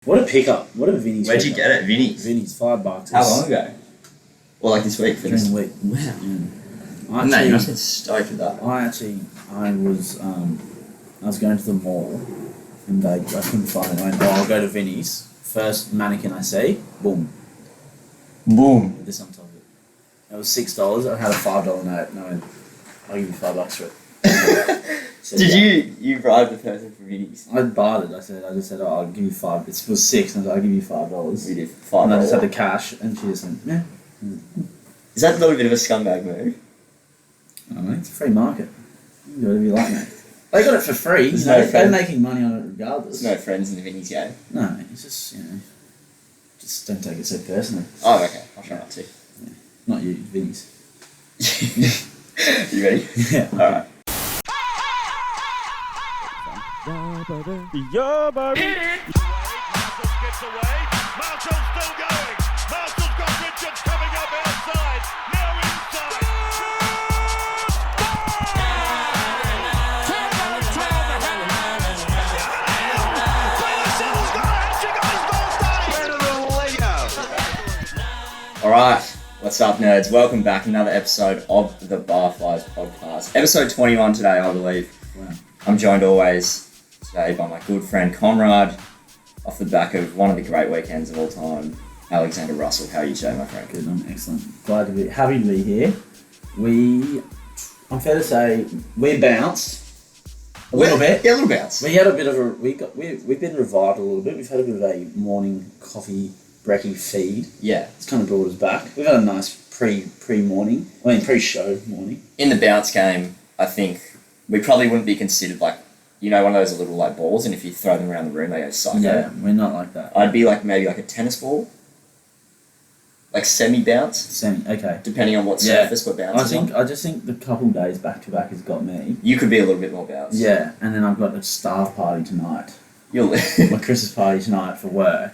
What a pickup. What a Vinny's Where'd you get it? Vinny's? Vinny's, $5. How long ago? Well, like this week? During the week. Wow. Yeah. Mate, you must have been stoked with that. I was going to the mall and I couldn't find it. I went, I'll go to Vinny's. First mannequin I see, boom. Boom. With this on top of it. It was $6. I had a $5 note and I went, I'll give you $5 for it. So, Did you bribe the person from Vinny's? I bartered. I just said, I'll give you $5. It was $6 and I was like, I'll give you $5. You did $5. And I just had the cash and she just went, yeah. Is that not a bit of a scumbag move? I don't know, it's a free market. You can do whatever you like, mate. They got it for free. They're making money on it regardless. There's no friends in the Vinny's game. No, it's just, just don't take it so personally. Oh, okay. I'll try not to. Yeah. Not you, Vinny's. You ready? Yeah. Alright. Yeah, baby. Marshall gets away. Marshall's still going. Marshall's got Richards coming up outside. Now inside. Alright. What's up, nerds? Welcome back. Another episode of the Barflies podcast. Episode 21 today, I believe. Wow. I'm joined always today by my good friend Conrad, off the back of one of the great weekends of all time, Alexander Russell. How are you today, my friend? Good, I'm excellent. Happy to be here. I'm fair to say, we bounced a little bit. Yeah, a little bounce. We had a bit of we've been revived a little bit. We've had a bit of a morning coffee brekkie feed. Yeah. It's kind of brought us back. We've had a nice pre-morning. Pre-show morning. In the bounce game, I think we probably wouldn't be considered like, one of those little like balls, and if you throw them around the room, they go psycho. Yeah, we're not like that. I'd be like maybe like a tennis ball, like semi-bounce, okay. depending on what surface we're bouncing on. I just think the couple days back to back has got me. You could be a little bit more bounce. Yeah, and then I've got a staff party tonight. You'll My Christmas party tonight for work.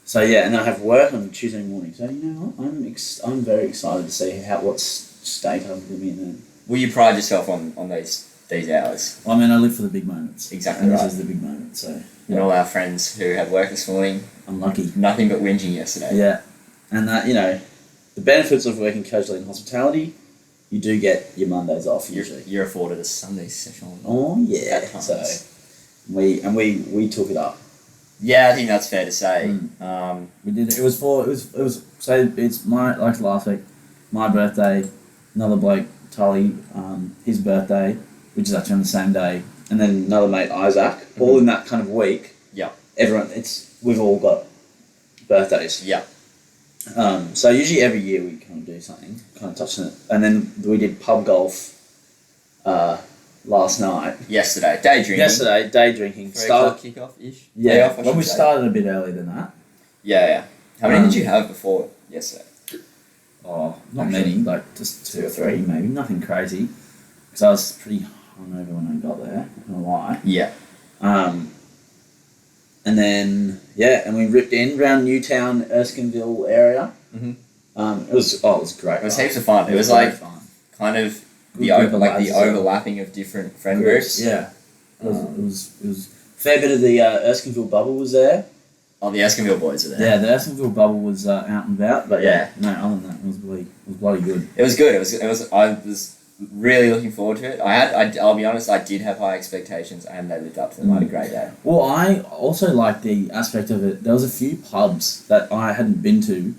So yeah, and I have work on Tuesday morning. So you know what, I'm very excited to see what state I'm going to be in. Will you pride yourself on these hours? Well, I mean, I live for the big moments. Exactly and right. This is the big moment, so... And all our friends who had work this morning... I'm lucky. Nothing but whinging yesterday. Yeah. And that, the benefits of working casually in hospitality, you do get your Mondays off usually. You're afforded a Sunday session. Oh, yeah. So, we took it up. Yeah, I think that's fair to say. We did it. It was so it's like last week, my birthday, another bloke, Tully, his birthday, which is actually on the same day, and then another mate, Isaac, all in that kind of week. Yeah. We've all got birthdays. Yeah. So usually every year we kind of do something, kind of touching it, and then we did pub golf, last night. Yesterday, day drinking. 3 o'clock kickoff-ish? Yeah, well, we started a bit earlier than that. Yeah. How many did you have before yesterday? Oh, not many, like just 2 or 3 maybe, nothing crazy. Because I was pretty hungover when I got there, not gonna lie. Yeah. And then, and we ripped in around Newtown, Erskineville area. Mm-hmm. It was great. It was heaps of fun. It was like kind of the overlapping of different friend groups. Yeah. It was fair bit of the Erskineville bubble was there. Oh, the Erskineville boys are there. Yeah, the Erskineville bubble was out and about, but other than that, it was bloody good. It was good. I was really looking forward to it. I'll be honest, I did have high expectations, and they lived up to them. I had a great day. Well, I also liked the aspect of it. There was a few pubs that I hadn't been to,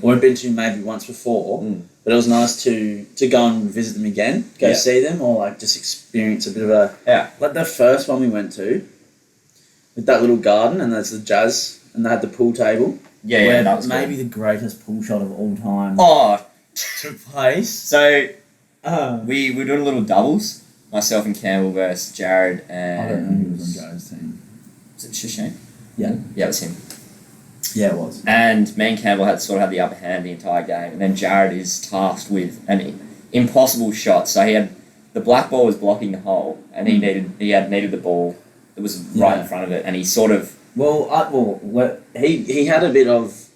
or had been to maybe once before, but it was nice to go and visit them again, see them, or like just experience a bit of a... Yeah. Like the first one we went to, with that little garden, and there's the jazz, and they had the pool table. Yeah, that was maybe the greatest pool shot of all time. Oh! Took place. So... we were doing little doubles. Myself and Campbell versus Jared and... I don't know who was on Jared's team. Was it Shishane? Yeah. Yeah, it was him. Yeah, it was. And me and Campbell had the upper hand the entire game. And then Jared is tasked with an impossible shot. So he had... The black ball was blocking the hole, and he needed the ball that was right in front of it, and he sort of... He had a bit of...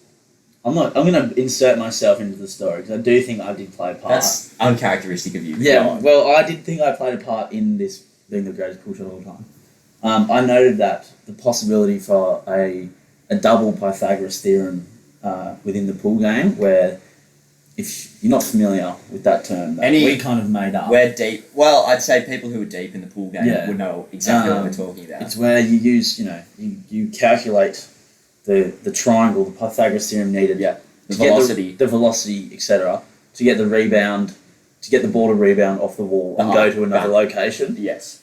I'm going to insert myself into the story because I do think I did play a part. That's uncharacteristic of you. Yeah, well, I did think I played a part in this being the greatest push of all time. I noted that the possibility for a double Pythagoras theorem within the pool game, where if you're not familiar with that term, that we kind of made up. We're deep. Well, I'd say people who are deep in the pool game Yeah. would know exactly what we're talking about. It's where you use, you calculate the triangle, the Pythagoras theorem needed. Yeah. The to get velocity. the velocity, etc., to get the rebound, to get the ball to rebound off the wall and go to another location. Yes.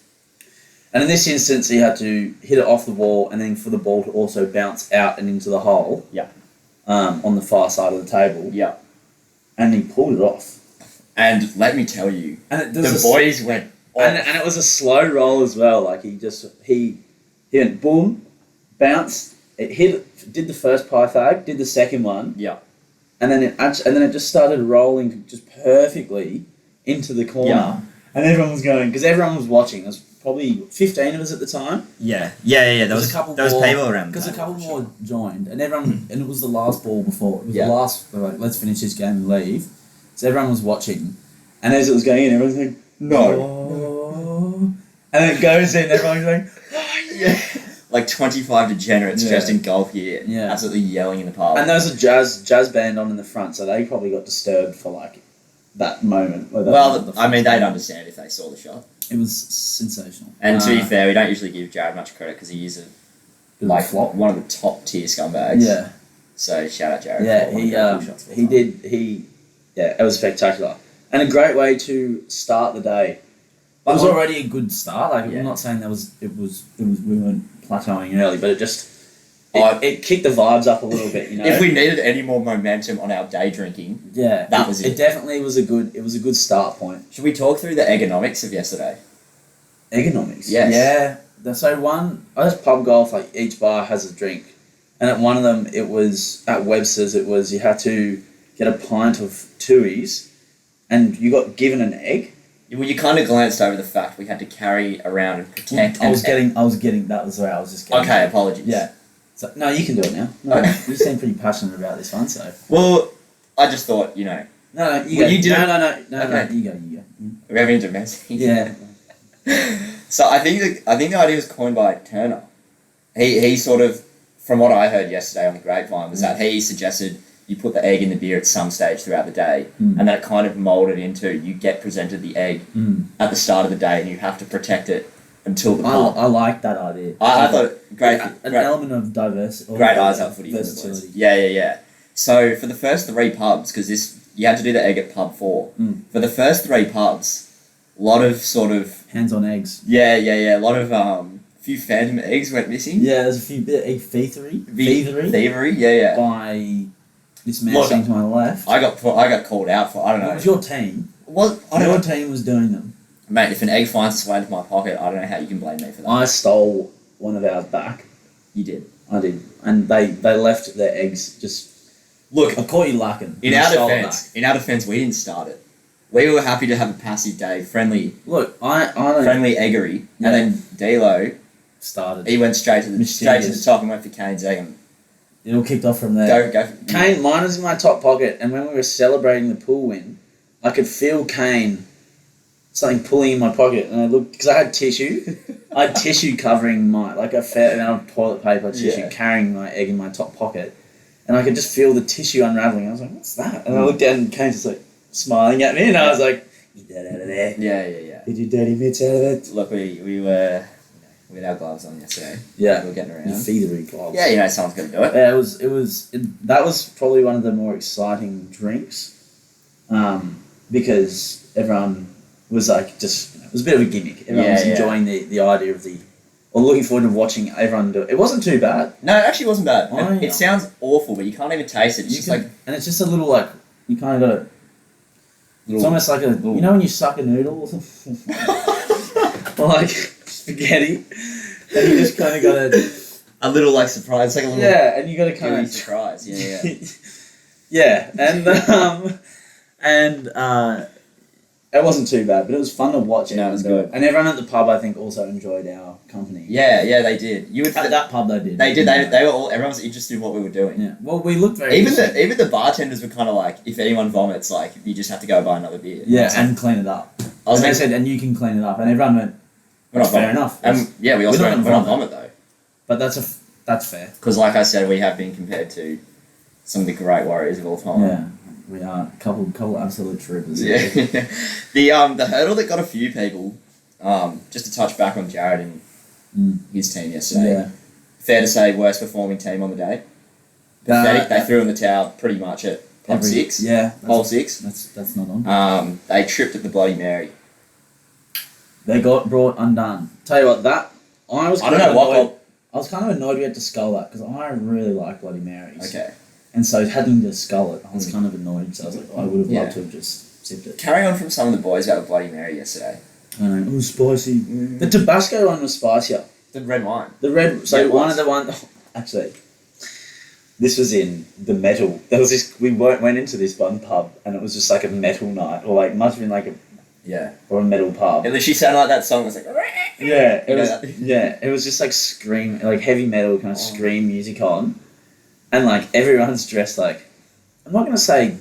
And in this instance, he had to hit it off the wall and then for the ball to also bounce out and into the hole. Yeah. On the far side of the table. Yeah. And he pulled it off. And let me tell you, and the boys went off. And it was a slow roll as well. Like he went boom, bounced, it hit, did the first Pythag, did the second one. Yeah. And then it just started rolling just perfectly into the corner. Yeah. And everyone was going, because everyone was watching. There was probably 15 of us at the time. Yeah. There was a couple more, people around. Because a couple more joined, and everyone, and it was the last ball before. It was Yeah. the last. They were like, let's finish this game and leave. So everyone was watching, and as it was going in, everyone was like, no, and it goes in. Everyone's like, oh yeah. Like 25 degenerates dressed in golf gear, absolutely yelling in the pub. And there was a jazz band on in the front, so they probably got disturbed for like that moment. I mean, they'd understand if they saw the shot. It was sensational. And to be fair, we don't usually give Jared much credit because he is one of the top tier scumbags. Yeah. So shout out Jared. Yeah, it was spectacular and a great way to start the day. It was already a good start. Like I'm not saying we weren't plateauing early, but it kicked the vibes up a little bit. If we needed any more momentum on our day drinking, that was it. It definitely was a good start point. Should we talk through the ergonomics of yesterday? Ergonomics. Yes. Yeah. So I just pub golf. Like each bar has a drink, and at one of them it was at Webster's. It was you had to get a pint of Tooheys, and you got given an egg. Well, you kind of glanced over the fact we had to carry around and protect. I was getting. That was where I was just getting. Okay, apologies. Yeah. So no, you can do it now. No, you seem pretty passionate about this one, so. Well, I just thought, No, you well, go. You did No, okay. you go. We're having domestic. Yeah. So I think the idea was coined by Turner. He sort of, from what I heard yesterday on the grapevine, was that he suggested you put the egg in the beer at some stage throughout the day, and then it kind of molded into you get presented the egg at the start of the day, and you have to protect it until the pub. I like that idea. I thought great. An element of diversity. Great eyes up footy. Versatility. Yeah. So for the first 3 pubs, because you had to do the egg at pub 4. For the first 3 pubs, a lot of sort of hands on eggs. Yeah. A lot of few phantom eggs went missing. Yeah, there's a few bit of egg thievery. Yeah. By this man sitting to my left. I got called out for, I don't know. It was your team. Your team was doing them. Mate, if an egg finds its way into my pocket, I don't know how you can blame me for that. I stole one of ours back. You did. I did. And they left their eggs just... Look, I caught you lacking. In our defence, we didn't start it. We were happy to have a passive day, friendly. Look, I don't... Friendly eggery. Yeah. And then D'Lo... started. He went straight to the top and went for Kane's egg. And it all kicked off from there. Go. Kane, mine was in my top pocket, and when we were celebrating the pool win, I could feel Kane, something pulling in my pocket, and I looked, because I had tissue. I had tissue covering a fair amount of toilet paper tissue, carrying my egg in my top pocket, and I could just feel the tissue unraveling. I was like, what's that? And I looked down, and Kane's just like, smiling at me, and I was like, get that out of there. Yeah. Get your dirty mitts out of it. Look, we were... We had our gloves on yesterday. Yeah. We were getting around. Your feedery gloves. Yeah, someone's got to do it. Yeah, that was probably one of the more exciting drinks, because everyone was like it was a bit of a gimmick. Everyone was enjoying the idea of or looking forward to watching everyone do it. It wasn't too bad. No, it actually wasn't bad. It sounds awful, but you can't even taste it. And it's just a little you kind of got it's almost like when you suck a noodle or something, or like spaghetti, and you just kind of got a little surprise, like a little and you got to kind of surprise, and it wasn't too bad, but it was fun to watch. No, it was good, and everyone at the pub I think also enjoyed our company. Yeah, they did. At that pub they did. They did. They were all. Everyone was interested in what we were doing. Yeah. Well, we looked very. Even the bartenders were kind of like, if anyone vomits, you just have to go buy another beer. Yeah, and clean it up. And they said, and you can clean it up, and everyone went. We're not fair vomit. enough. We also We're not we're not vomit though. But that's fair. Because, like I said, we have been compared to some of the great warriors of all time. Yeah, we are a couple absolute troopers. Yeah. The hurdle that got a few people, just to touch back on Jared and his team yesterday. Yeah. Fair to say, worst performing team on the day. Pathetic. They threw in the towel pretty much at hole 6. Yeah. Hole 6. That's not on. They tripped at the Bloody Mary. They got brought undone. Tell you what, I was kind of annoyed we had to skull that because I really like Bloody Marys. Okay. And so having to skull it, I was kind of annoyed. So I was like, I would have loved to have just sipped it. Carrying on from some of the boys about the Bloody Mary yesterday. It was spicy. The Tabasco one was spicier. The red wine. The red. So actually, this was in the metal. There was this. We went into this one pub and it was just like a metal night, or like must have been like a metal pub. It literally sounded like that song. It was like it was just like scream, like heavy metal kind of scream music on, and like everyone's dressed like. I'm not gonna say.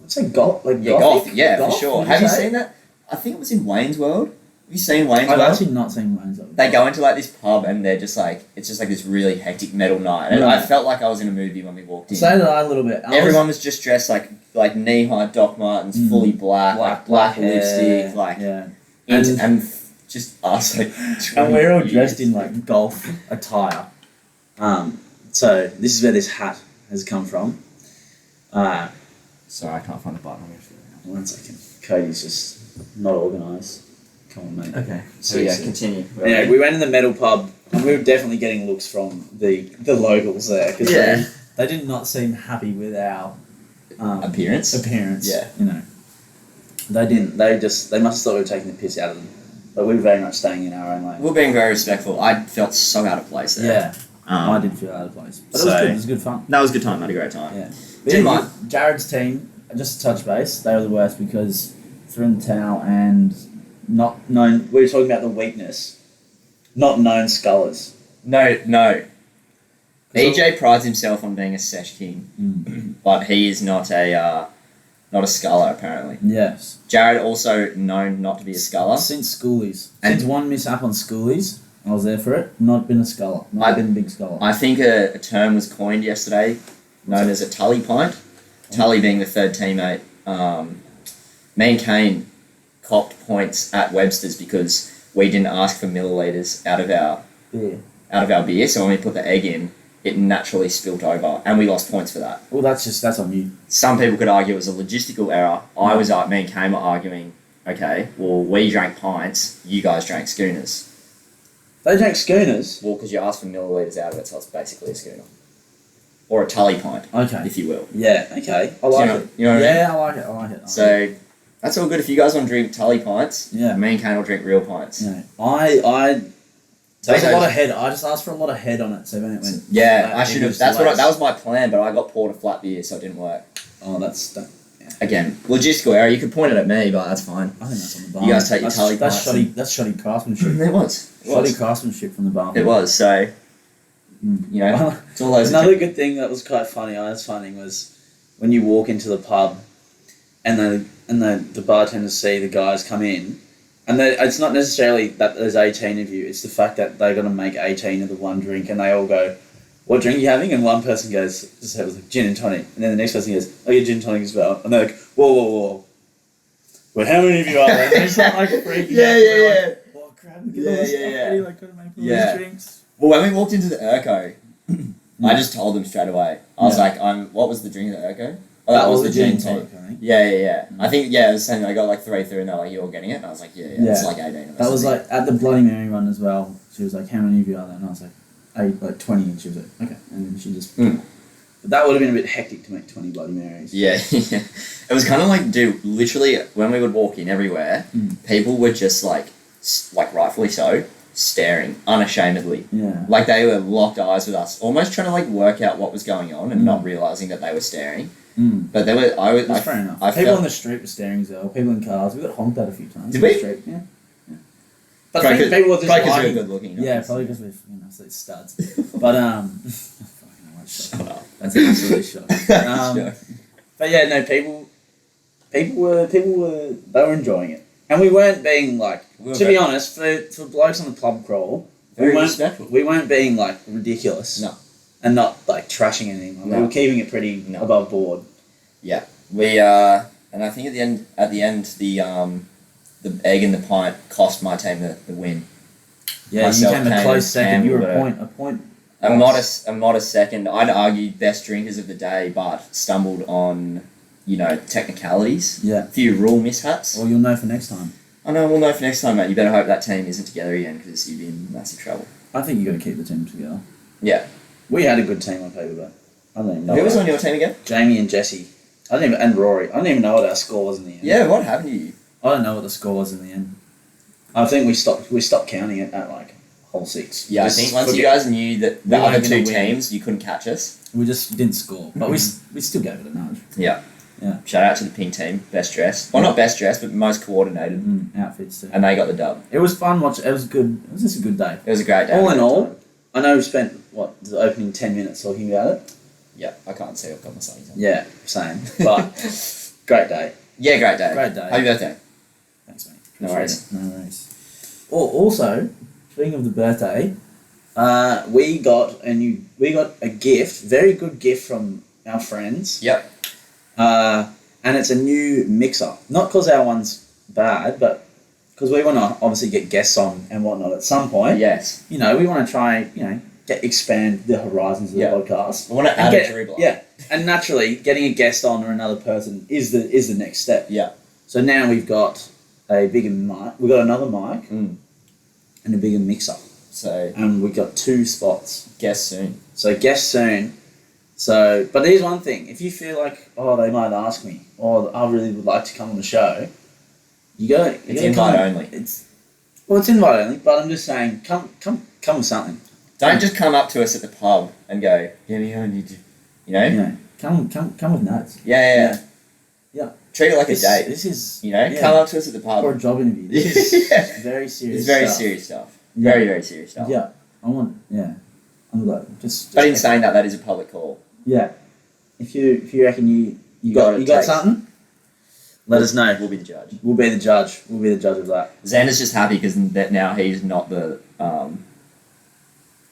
I'd say goth. Like goth. Yeah, goth, for sure. Have you seen that? I think it was in Wayne's World. Have you seen Wayne's World? I've actually not seen Wayne's World. They go into like this pub and they're just like, it's just like this really hectic metal night. And I felt like I was in a movie when we walked in. So did I a little bit. Everyone was just dressed like knee-high Doc Martens, fully black hair, lipstick, and just us like. And we're all dressed in like golf attire. So this is where this hat has come from. Sorry, I can't find the button. 1 second. Cody's just not organised. Come on, mate. Okay. So continue. Yeah, we went in the metal pub and we were definitely getting looks from the locals there because they did not seem happy with our appearance. Yeah, they didn't. They must have thought we were taking the piss out of them, but we were very much staying in our own lane. We were being very respectful. I felt so out of place there. Yeah, I did feel out of place, but it was good. It was good fun. That was a good time. I had a great time. Yeah, didn't mind. Jared's team, just to touch base, they were the worst because threw in the towel and not known. We were talking about the weakness. Not known scullers. No. EJ prides himself on being a sesh king, but he is not a sculler apparently. Yes. Jared also known not to be a sculler since schoolies. Since one mishap on schoolies, I was there for it. Not been a sculler. Not been a big sculler. I think a term was coined yesterday, known as a tully pint. Tully being the third teammate. Me and Kane copped points at Webster's because we didn't ask for millilitres out of our beer. So when we put the egg in, it naturally spilt over, and we lost points for that. Well, that's on you. Some people could argue it was a logistical error. Me and Kane were arguing, okay, well, we drank pints, you guys drank schooners. They drank schooners? Well, because you asked for millilitres out of it, so it's basically a schooner. Or a tully pint, if you will. Yeah, okay. I like it. You know what I mean? Yeah, I like it. So, that's all good. If you guys want to drink tully pints, me and Kane will drink real pints. Yeah. There was a lot of head. I just asked for a lot of head on it, so when it went... Yeah, I should have. That was my plan, but I got poured a flat beer, so it didn't work. Oh, Again, logistical error. You could point it at me, but that's fine. I think that's on the bar. You guys take your tully pints. That's shoddy craftsmanship. It was. Shoddy craftsmanship from the bar. It was, so... it's all those... Another good thing that was quite funny, I was finding, was when you walk into the pub and the bartenders see the guys come in, and it's not necessarily that there's 18 of you, it's the fact that they're going to make 18 of the one drink, and they all go, what drink are you having? And one person goes, just it was like gin and tonic, and then the next person goes, oh, yeah, gin and tonic as well. And they're like, whoa. Well, how many of you are there? And they start like freaking out. Like, oh, crap, look at all this stuff. Ready, like, gotta make all these drinks. Well, when we walked into the Urco, I just told them straight away. I was like, what was the drink at the Urco? Oh, that was the gin and tonic. Yeah. I think, I was saying I got like 3 through and they're like, you're all getting it? And I was like, yeah. It's like 18 of us. That was like, at the Bloody Mary one as well, she was like, how many of you are there? And I was like, 20, and she was like, okay. And then she just... But that would have been a bit hectic to make 20 Bloody Marys. Yeah. It was kind of like, dude, literally, when we would walk in everywhere, people were just like rightfully so, staring unashamedly. Yeah. Like they were locked eyes with us, almost trying to like work out what was going on and not realising that they were staring. But there were... That's fair enough. People on the street were staring as well. People in cars. We got honked at a few times. Did we? Street. Yeah. But I think people were just because we're good looking. Yeah, probably because we're absolute studs. But shut up. That's an absolute shock. But yeah, no, people were they were enjoying it. And we weren't being like, We were to be honest, for blokes on the pub crawl, Very we weren't, respectful. we weren't being like ridiculous. No. And not like trashing anything. Like, No. We were keeping it pretty No. above board. Yeah, we and I think at the end, the egg in the pint cost my team the win. Yeah, Myself, you came a Kane, close second. Cam You were were- a point. A modest second. I'd argue best drinkers of the day, but stumbled on, technicalities. Yeah. A few rule mishaps. Well, you'll know for next time. I know, we'll know for next time, mate. You better hope that team isn't together again because you'd be in massive trouble. I think you got to keep the team together. Yeah. We had a good team on paper, but I don't even know. Who was on your team again? Jamie and Jesse. And Rory. I don't even know what our score was in the end. Yeah, what happened to you? I don't know what the score was in the end. I think we stopped counting it at like hole 6. Yeah, Just I think once you forget- guys knew that the We weren't other two gonna win. teams, you couldn't catch us. We just didn't score, but we still gave it a nudge. Yeah. Yeah. Shout out to the pink team, best dressed. Well, not best dressed, but most coordinated, Outfits too. and they got the dub. It was fun watching. It was good. It was just a good day. It was a great day. All in all, I know we spent the opening 10 minutes talking about it. Yeah, I can't see. I've got my sunnies on. Yeah, same. But great day. Yeah, great day. Great day. Happy birthday. Thanks, mate. No Appreciate worries. it. No worries. Also, speaking of the birthday, we got a gift, very good gift from our friends. Yep. And it's a new mixer. Not because our one's bad, but because we want to obviously get guests on and whatnot at some point. Yes. We want to try, expand the horizons of the Yeah. podcast. I want to And add a dribbler. Yeah, and naturally, getting a guest on or another person is the next step. Yeah. So now we've got a bigger mic. We've got another mic Mm. and a bigger mixer, So, and we've got 2 spots. guess soon. So guest soon. So, but here's one thing: if you feel like, they might ask me, or I really would like to come on the show, you gotta. It's invite only. It's invite only. But I'm just saying, come with something. Don't just come up to us at the pub and go, yeah, I need to, Come with notes. Yeah. Yeah. Treat it like a date. This is Come up to us at the pub. or a job interview. This is Yeah. very serious. It's very stuff. serious stuff. Yeah. Very, very serious stuff. Yeah, I'm glad. Just But in saying that is a public call. yeah, if you reckon you got got what it takes. something, let us know. We'll be the judge. We'll be the judge. We'll be the judge of that. Xander's just happy because now he's not the.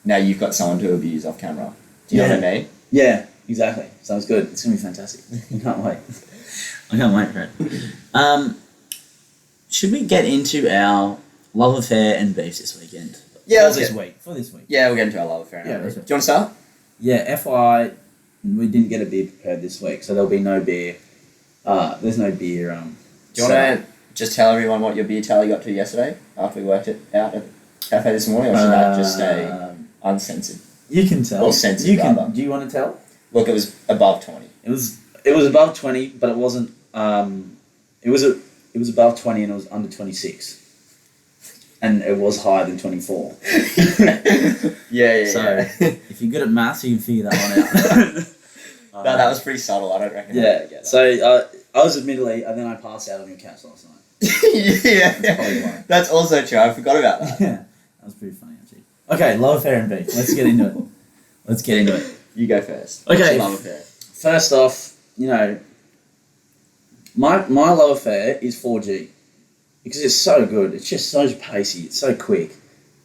Now you've got someone to abuse off camera. Do you know what I mean? Yeah, exactly. Sounds good. It's gonna be fantastic. I can't wait. I can't wait for it. Should we get into our love affair and beefs this weekend? Yeah, For this week. Yeah, we'll get into our love affair. Yeah, Do let's you go. want to start? Yeah, FYI, we didn't get a beer prepared this week, so there'll be no beer. There's no beer. Do you want to just tell everyone what your beer tally got to yesterday after we worked it out at the cafe this morning, or should that just stay uncensored? You can tell. Or censored, you can. rather. Do you want to tell? Look, it was above 20. It was above 20, but it wasn't. It was above 20 and it was under 26, and it was higher than 24. Yeah. So if you're good at maths, you can figure that one out. No, that was pretty subtle. I don't reckon. I Yeah. would get that. So I was admittedly, and then I passed out on your couch last night. probably why. That's also true. I forgot about that. Yeah, that was pretty funny actually. Okay, love affair and beef. Let's get into it. You go first. Okay. What's your love affair? First off, my love affair is 4G because it's so good. It's just so pacey. It's so quick.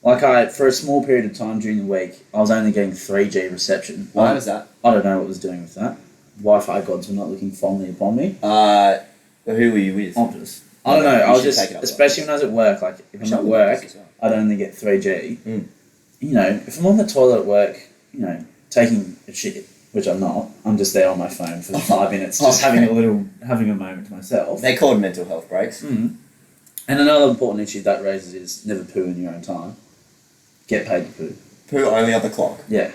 Like for a small period of time during the week, I was only getting 3G reception. Why was that? I don't know what was doing with that. Wi-Fi gods were not looking fondly upon me. Who were you with? Optus. I don't know. I You was should just, take it up especially when I was at work. Like if I'm at work, I'd only get 3G. Mm. If I'm on the toilet at work, taking a shit, which I'm not. I'm just there on my phone for 5 minutes, just having a moment to myself. They called mental health breaks. Mm. And another important issue that raises is never poo in your own time. Get paid to poo. Poo only on the clock. Yeah.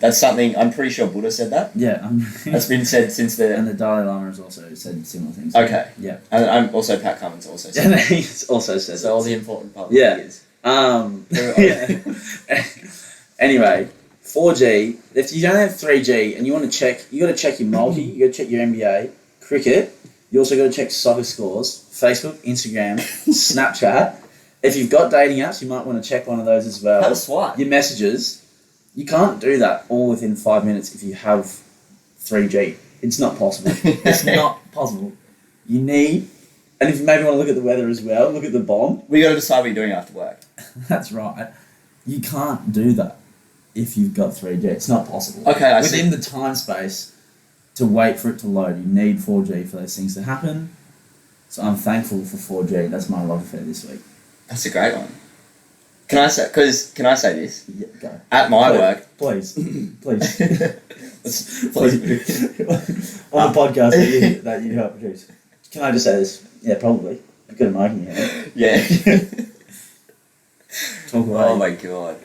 That's something. I'm pretty sure Buddha said that. Yeah. That's been said since the. And the Dalai Lama has also said similar things. Okay. Yeah. And I'm also Pat Cummins also said. And that. he's also said So all the important public Yeah. figures. Yeah. Anyway, 4G. If you don't have 3G and you want to check, you got to check your multi. You got to check your NBA, cricket. You also got to check soccer scores, Facebook, Instagram, Snapchat. If you've got dating apps, you might want to check one of those as well. Have a swipe. Your messages. You can't do that all within 5 minutes if you have 3G. It's not possible. It's not possible. You need And if you maybe want to look at the weather as well, look at the bomb. We got to decide what you're doing after work. That's right. You can't do that if you've got 3G. It's not possible. Okay, I Within see. the time space to wait for it to load, you need 4G for those things to happen. So I'm thankful for 4G. That's my love affair this week. That's a great one. Can I say this? Yeah, go. At my work, Please. Please. please. On the podcast that you help produce. Can I just say this? Yeah, probably. I've got a mic in here. Yeah. Talk away. Oh my god.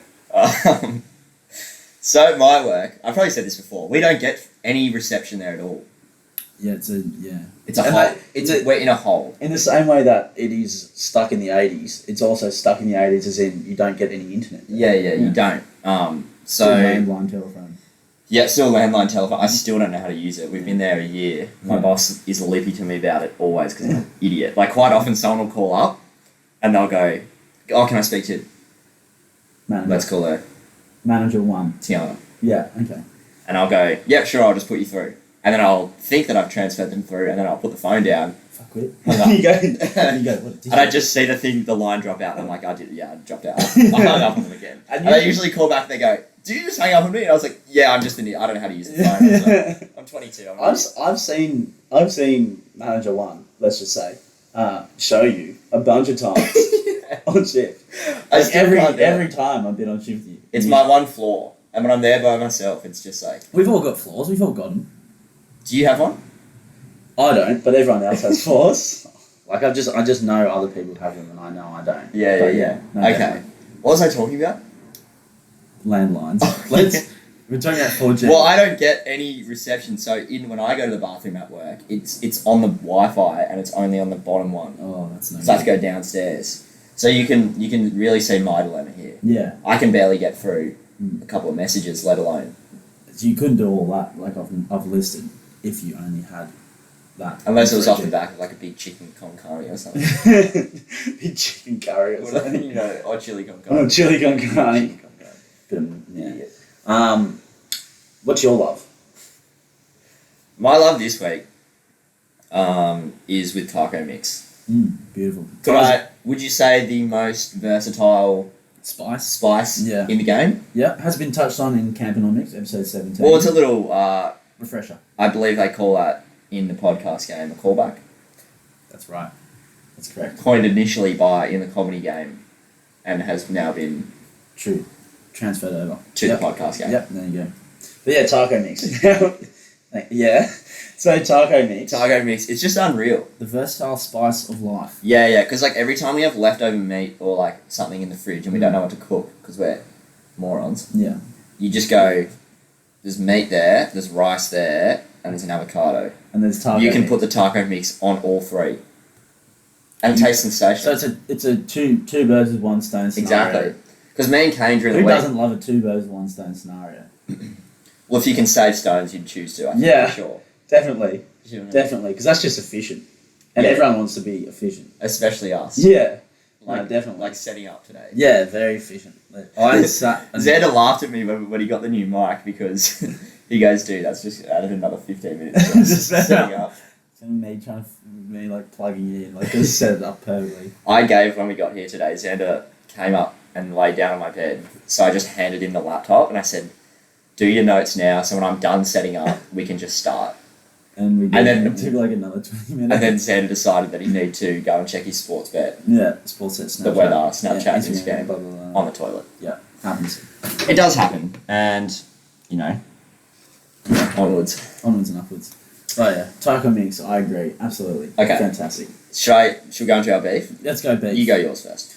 So at my work, I've probably said this before. We don't get any reception there at all. Yeah, it's a It's a And hole. they- We're in a hole. In the same way that it is stuck in the 80s, it's also stuck in the 80s as in you don't get any internet. Yeah, you don't. Still So landline telephone. yeah, still landline telephone. I still don't know how to use it. We've been there a year. My Yeah. boss is lippy to me about it always because I'm an idiot. Like quite often, someone will call up, and they'll go, "Oh, can I speak to?" Manager. Let's call her Manager 1. Tiana. Yeah, okay. And I'll go, "Yep, sure, I'll just put you through." And then I'll think that I've transferred them through, and then I'll put the phone down, Fuck it. Hang on. you go. What, and I just see the line drop out. And I'm like, I dropped out. I hung up on them again. And And they usually call back. And they go, "Do you just hang up on me?" And I was like, "Yeah, I'm just an idiot. I don't know how to use the phone." I was like, I'm 22. I've seen Manager 1, let's just say, show you a bunch of times on shift. I Like still can't do it. every time I've been on shift with you. It's my one flaw, and when I'm there by myself, it's just like, We've all got flaws. We've all got them. do you have one? I don't, but everyone else has flaws. Like I just know other people have them, and I know I don't. Yeah. No, Okay. definitely. What was I talking about? Landlines. Okay. We're talking about 4G. Well, I don't get any reception, so when I go to the bathroom at work, it's on the Wi-Fi and it's only on the bottom one. Oh, that's no. So I have to go downstairs. So you can really see my dilemma here. Yeah. I can barely get through Mm. a couple of messages, let alone So you couldn't do all that, like I've listed, if you only had that. unless it was off the 4G. back of like a big chicken con carne or something. Big chicken curry or something. You know, or chili con Oh, carne. chili con carne. Chili con carne. Bit of, yeah. Idiot. What's your love? My love this week is with taco mix. Beautiful. Would you say the most versatile Spice. spice Yeah. in the game? Yeah, has been touched on in Camponomics, episode 17. Well, it's a little, refresher. I believe they call that in the podcast game a callback. That's right. That's correct. Coined initially in the comedy game and has now been True. Transferred over. to the podcast game. Yep, there you go. But yeah, taco mix. Yeah. So taco mix. Taco mix, it's just unreal. The versatile spice of life. Yeah, because like every time we have leftover meat or like something in the fridge and we don't know what to cook because we're morons, Yeah. you just go, there's meat there, there's rice there, and there's an avocado. And there's taco You can mix. put the taco mix on all three. And it tastes sensational. So it's a two birds with one stone scenario. Exactly. Because me and Kane during the Who week, doesn't love a two birds with one stone scenario? well, if you can save stones, you'd choose to, I think, Yeah. for sure. Definitely. You know what I mean? Definitely. Because that's just efficient. And Yeah. everyone wants to be efficient. Especially us. Yeah. Like, No, definitely. Like setting up today. Yeah, very efficient. I sat. Xander laughed at me when he got the new mic because he goes, "Dude, that's just added another 15 minutes to Just setting up." Me trying to me like plugging it in, like just set it up perfectly. I gave when we got here today. Xander came up and laid down on my bed, so I just handed him the laptop and I said, "Do your notes now, so when I'm done setting up, we can just start." And we did. And then- it took like another 20 minutes. And then Xander decided that he needed to go and check his sports bet yeah, sports set, Snapchat, The weather, Snapchat, yeah, Instagram, blah, blah, blah. on the toilet. Yeah, happens. It does happen, and you know, onwards. Onwards and upwards. Oh yeah, taco mix. I agree, absolutely. Okay. Fantastic. Should we go into our beef? Let's go beef. You go yours first.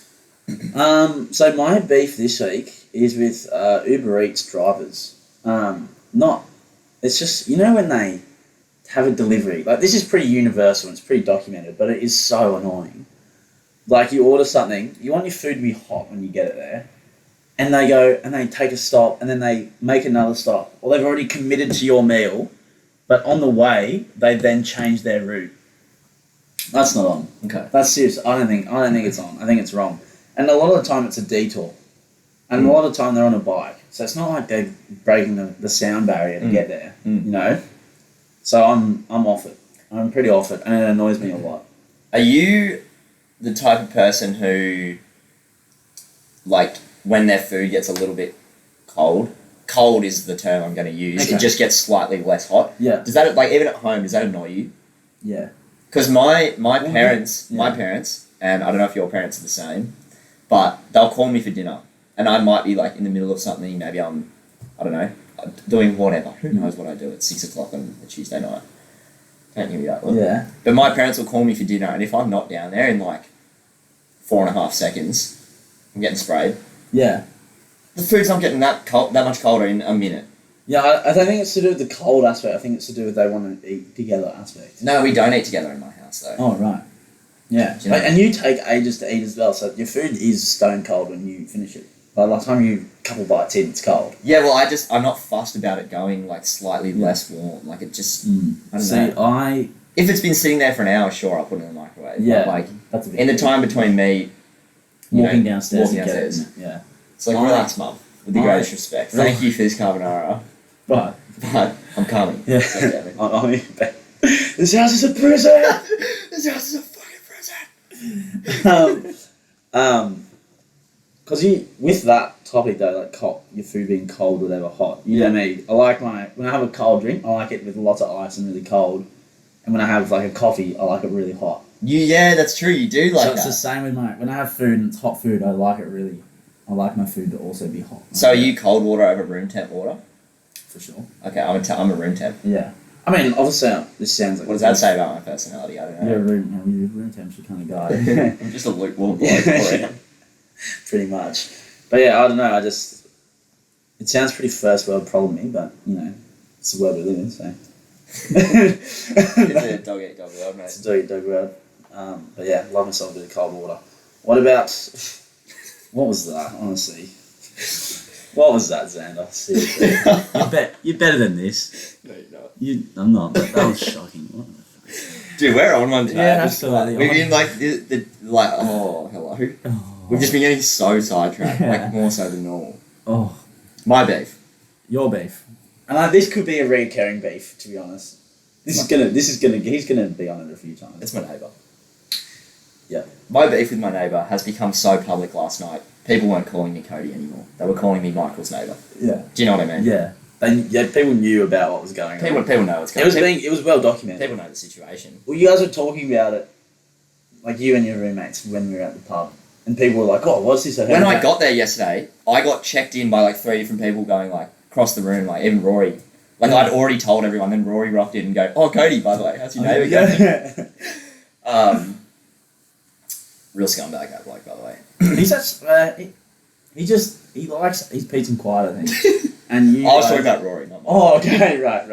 So my beef this week is with Ubereats Drivers. It's just, you know when they have a delivery, like this is pretty universal, it's pretty documented, but it is so annoying. Like you order something, you want your food to be hot when you get it there, and they go and they take a stop and then they make another stop. Well, they've already committed to your meal, but on the way they then change their route. That's not on. Okay. That's serious. I don't think it's on. I think it's wrong. And a lot of the time it's a detour. And a lot of the time they're on a bike. So it's not like they're breaking the sound barrier to get there. You know? So I'm off it. I'm pretty off it, and it annoys me a lot. Are you the type of person who, like, when their food gets a little bit cold is the term I'm going to use, Okay. it just gets slightly less hot? Yeah. Does that, like, even at home, does that annoy you? Yeah. Because my Yeah. parents, Yeah. my parents, and I don't know if your parents are the same, but they'll call me for dinner, and I might be, like, in the middle of something, maybe I'm, I don't know, doing whatever. Who knows what I do at 6 o'clock on a Tuesday night? Can't give me that look. Yeah. But my parents will call me for dinner, and if I'm not down there in like 4.5 seconds, I'm getting sprayed. Yeah. The food's not getting that much colder in a minute. Yeah, I don't think it's to do with the cold aspect. I think it's to do with they want to eat together aspect. No, we don't eat together in my house though. Oh, right. Yeah. Do you know- And you take ages to eat as well, so your food is stone cold when you finish it. By the time you couple bites in, it's cold. Yeah, well, I'm not fussed about it going like slightly less warm. Like it just, I don't know. If it's been sitting there for an hour, sure, I'll put it in the microwave. Yeah. But, like That's a bit in the time between me, walking downstairs. walking and get it, downstairs. isn't it? Yeah. It's like, relax, mum. With the greatest respect. Thank you for this carbonara, Right. but I'm coming. Yeah. Okay. I mean, this house is a prison. This house is a fucking prison. Because with that topic though, like your food being cold or whatever, hot. You know me. I like when I have a cold drink, I like it with lots of ice and really cold. And when I have like a coffee, I like it really hot. Yeah, that's true. You do like so it's that. the same with when I have food and it's hot food, I like it really. I like my food to also be hot. So are you cold water over room temp water? For sure. Okay, I'm a room temp. Yeah. I mean, obviously, this sounds like. What does that say about my personality? I don't know. You're a room temperature kind of guy. I'm just a lukewarm bloke already. Pretty much. But yeah, I don't know. It sounds pretty first world problem-y, but it's the world we live in. So. It's a dog eat dog world, mate. It's a dog eat dog world. But yeah, love myself a bit of cold water. What about? What was that? Honestly, what was that, Xander? Seriously, you're better than this. No, you're not. I'm not. That was shocking. What the fuck? Dude, we're on one today. Yeah, absolutely. We've been like oh hello. Oh. We've just been getting so sidetracked, Yeah. like more so than normal. Oh, My beef. your beef. And this could be a recurring beef, to be honest. He's gonna be on it a few times. It's my neighbour. Yeah. My beef with my neighbour has become so public last night. People weren't calling me Cody anymore. They were calling me Michael's neighbour. Yeah. Do you know what I mean? Yeah. People knew about what was going on. People know what's going on. It was well documented. People know the situation. Well, you guys were talking about it, like you and your roommates, when we were at the pub, and people were like, "Oh, what's this?" When I got there yesterday, I got checked in by like 3 different people going like across the room, like even Rory. Like I'd already told everyone, then Rory rocked in and go, "Oh, Cody, by the way, how's your neighbour going?" Real scumbag that bloke, by the way. He's he's peace and quiet, I think. And you. I was talking about Rory, not Mike. Oh, okay, right.